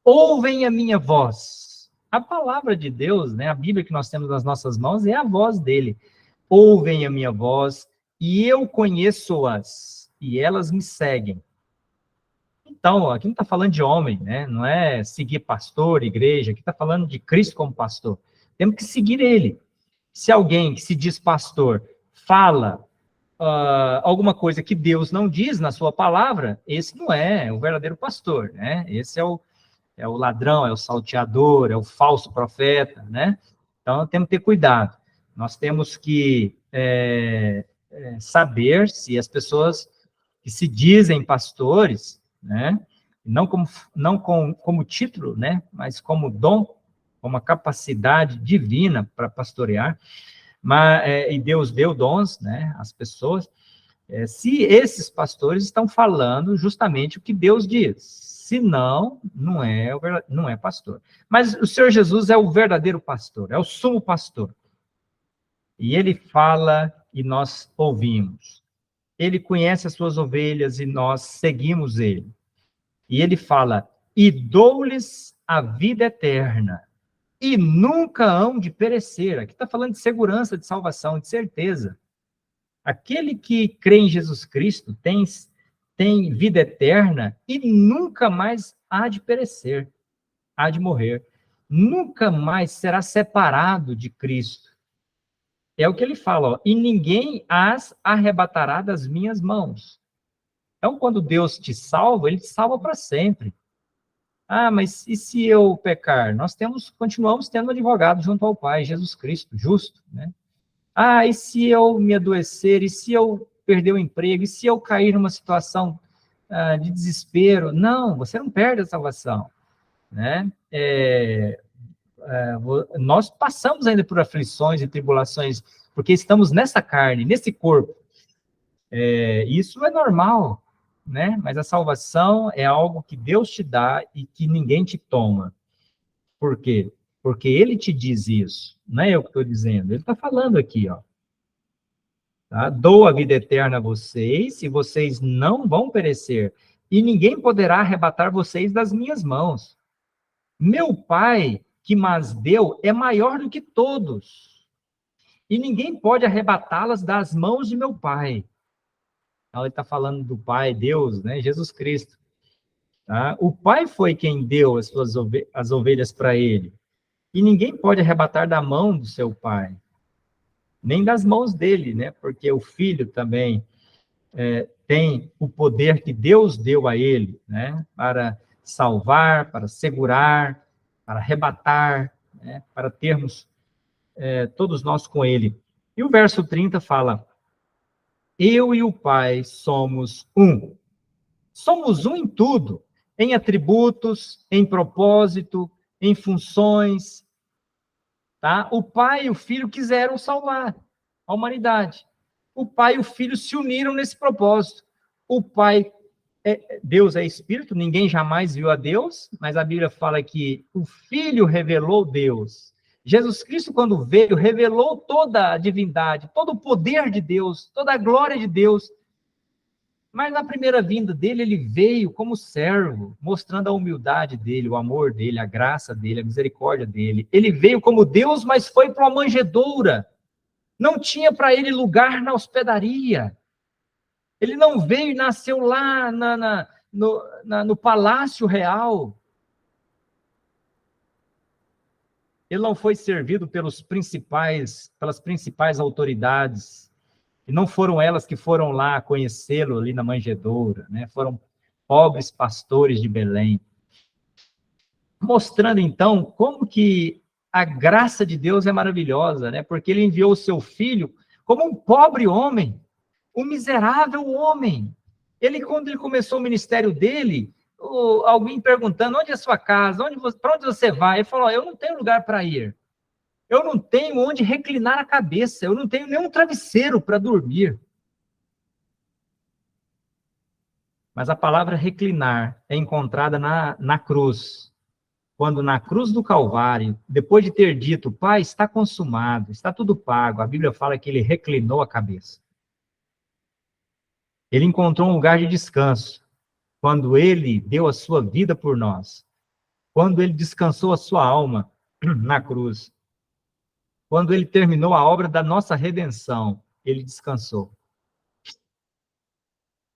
ouvem a minha voz. A palavra de Deus, né, a Bíblia que nós temos nas nossas mãos, é a voz dele. Ouvem a minha voz, e eu conheço-as, e elas me seguem. Então, aqui não está falando de homem, né? Não é seguir pastor, igreja, aqui está falando de Cristo como pastor. Temos que seguir ele. Se alguém que se diz pastor fala alguma coisa que Deus não diz na sua palavra, esse não é o verdadeiro pastor, né? Esse é o ladrão, é o salteador, é o falso profeta, né? Então, temos que ter cuidado. Nós temos que saber se as pessoas que se dizem pastores, né? Não como título, né? Mas como dom, como uma capacidade divina para pastorear, e Deus deu dons, né? Às pessoas, se esses pastores estão falando justamente o que Deus diz, senão não é pastor. Mas o Senhor Jesus é o verdadeiro pastor, é o sumo pastor. E ele fala e nós ouvimos. Ele conhece as suas ovelhas e nós seguimos ele. E ele fala, e dou-lhes a vida eterna, e nunca hão de perecer. Aqui está falando de segurança, de salvação, de certeza. Aquele que crê em Jesus Cristo tem vida eterna e nunca mais há de perecer, há de morrer. Nunca mais será separado de Cristo. É o que ele fala, ó, e ninguém as arrebatará das minhas mãos. Então, quando Deus te salva, ele te salva para sempre. Mas e se eu pecar? Nós continuamos tendo um advogado junto ao Pai, Jesus Cristo, justo, né? E se eu me adoecer? E se eu perder o emprego? E se eu cair numa situação de desespero. Não, você não perde a salvação, né? Nós passamos ainda por aflições e tribulações, porque estamos nessa carne, nesse corpo. Isso é normal, né? Mas a salvação é algo que Deus te dá e que ninguém te toma. Por quê? Porque Ele te diz isso, não é eu que estou dizendo. Ele está falando aqui, ó. Tá? Dou a vida eterna a vocês, e vocês não vão perecer, e ninguém poderá arrebatar vocês das minhas mãos. Meu Pai, que mas deu, é maior do que todos, e ninguém pode arrebatá-las das mãos de meu Pai. Então, ele está falando do Pai, Deus, né? Jesus Cristo. Tá? O Pai foi quem deu as ovelhas para ele, e ninguém pode arrebatar da mão do seu Pai, nem das mãos dele, né? Porque o Filho também tem o poder que Deus deu a ele, né? Para salvar, para segurar, para arrebatar, né? Para termos todos nós com ele. E o verso 30 fala: eu e o Pai somos um. Somos um em tudo, em atributos, em propósito, em funções. Tá? O Pai e o Filho quiseram salvar a humanidade. O Pai e o Filho se uniram nesse propósito. O Pai, Deus é Espírito, ninguém jamais viu a Deus, mas a Bíblia fala que o Filho revelou Deus. Jesus Cristo, quando veio, revelou toda a divindade, todo o poder de Deus, toda a glória de Deus. Mas na primeira vinda dele, ele veio como servo, mostrando a humildade dele, o amor dele, a graça dele, a misericórdia dele. Ele veio como Deus, mas foi para uma manjedoura. Não tinha para ele lugar na hospedaria. Ele não veio e nasceu lá no palácio real. Ele não foi servido pelas principais autoridades. E não foram elas que foram lá conhecê-lo ali na manjedoura, né? Foram pobres pastores de Belém. Mostrando, então, como que a graça de Deus é maravilhosa, né? Porque ele enviou o seu filho como um pobre homem, um miserável homem. Quando ele começou o ministério dele, alguém perguntando: onde é a sua casa? Para onde você vai? Ele falou: eu não tenho lugar para ir. Eu não tenho onde reclinar a cabeça, eu não tenho nenhum travesseiro para dormir. Mas a palavra reclinar é encontrada na cruz. Quando na cruz do Calvário, depois de ter dito: Pai, está consumado, está tudo pago, a Bíblia fala que ele reclinou a cabeça. Ele encontrou um lugar de descanso, quando ele deu a sua vida por nós, quando ele descansou a sua alma na cruz. Quando ele terminou a obra da nossa redenção, ele descansou.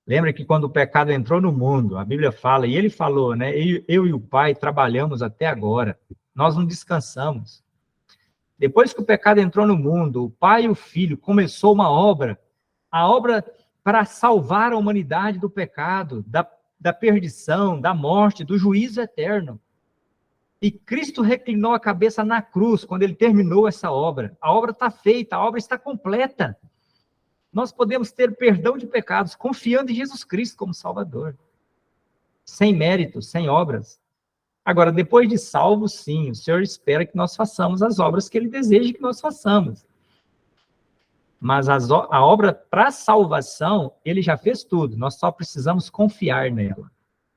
Lembra que quando o pecado entrou no mundo, a Bíblia fala, e ele falou, né? Eu e o Pai trabalhamos até agora, nós não descansamos. Depois que o pecado entrou no mundo, o Pai e o Filho começou uma obra, a obra para salvar a humanidade do pecado, da perdição, da morte, do juízo eterno. E Cristo reclinou a cabeça na cruz, quando ele terminou essa obra. A obra está feita, a obra está completa. Nós podemos ter perdão de pecados, confiando em Jesus Cristo como Salvador. Sem méritos, sem obras. Agora, depois de salvo, sim, o Senhor espera que nós façamos as obras que ele deseja que nós façamos. Mas a obra para salvação, ele já fez tudo. Nós só precisamos confiar nela.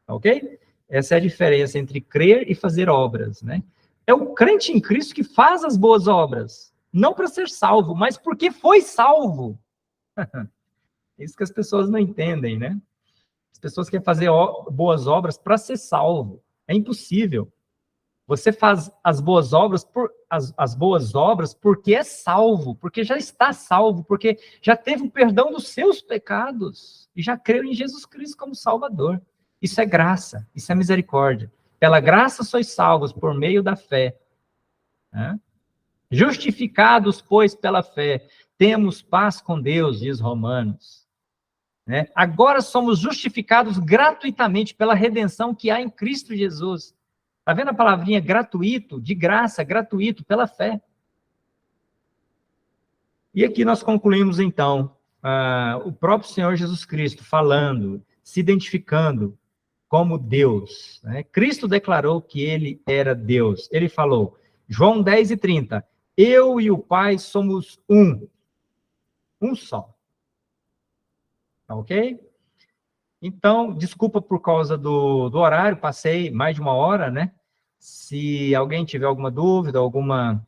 Ok? Essa é a diferença entre crer e fazer obras, né? É o crente em Cristo que faz as boas obras, não para ser salvo, mas porque foi salvo. Isso que as pessoas não entendem, né? As pessoas querem fazer boas obras para ser salvo. É impossível. Você faz as boas obras porque é salvo, porque já está salvo, porque já teve o perdão dos seus pecados e já creu em Jesus Cristo como Salvador. Isso é graça, isso é misericórdia. Pela graça sois salvos por meio da fé. Né? Justificados, pois, pela fé, temos paz com Deus, diz Romanos. Né? Agora somos justificados gratuitamente pela redenção que há em Cristo Jesus. Está vendo a palavrinha gratuito, de graça, gratuito, pela fé. E aqui nós concluímos, então, o próprio Senhor Jesus Cristo falando se identificando como Deus, né? Cristo declarou que ele era Deus. Ele falou, João 10:30, eu e o Pai somos um só. Ok? Então, desculpa por causa do horário, passei mais de uma hora, né? Se alguém tiver alguma dúvida, alguma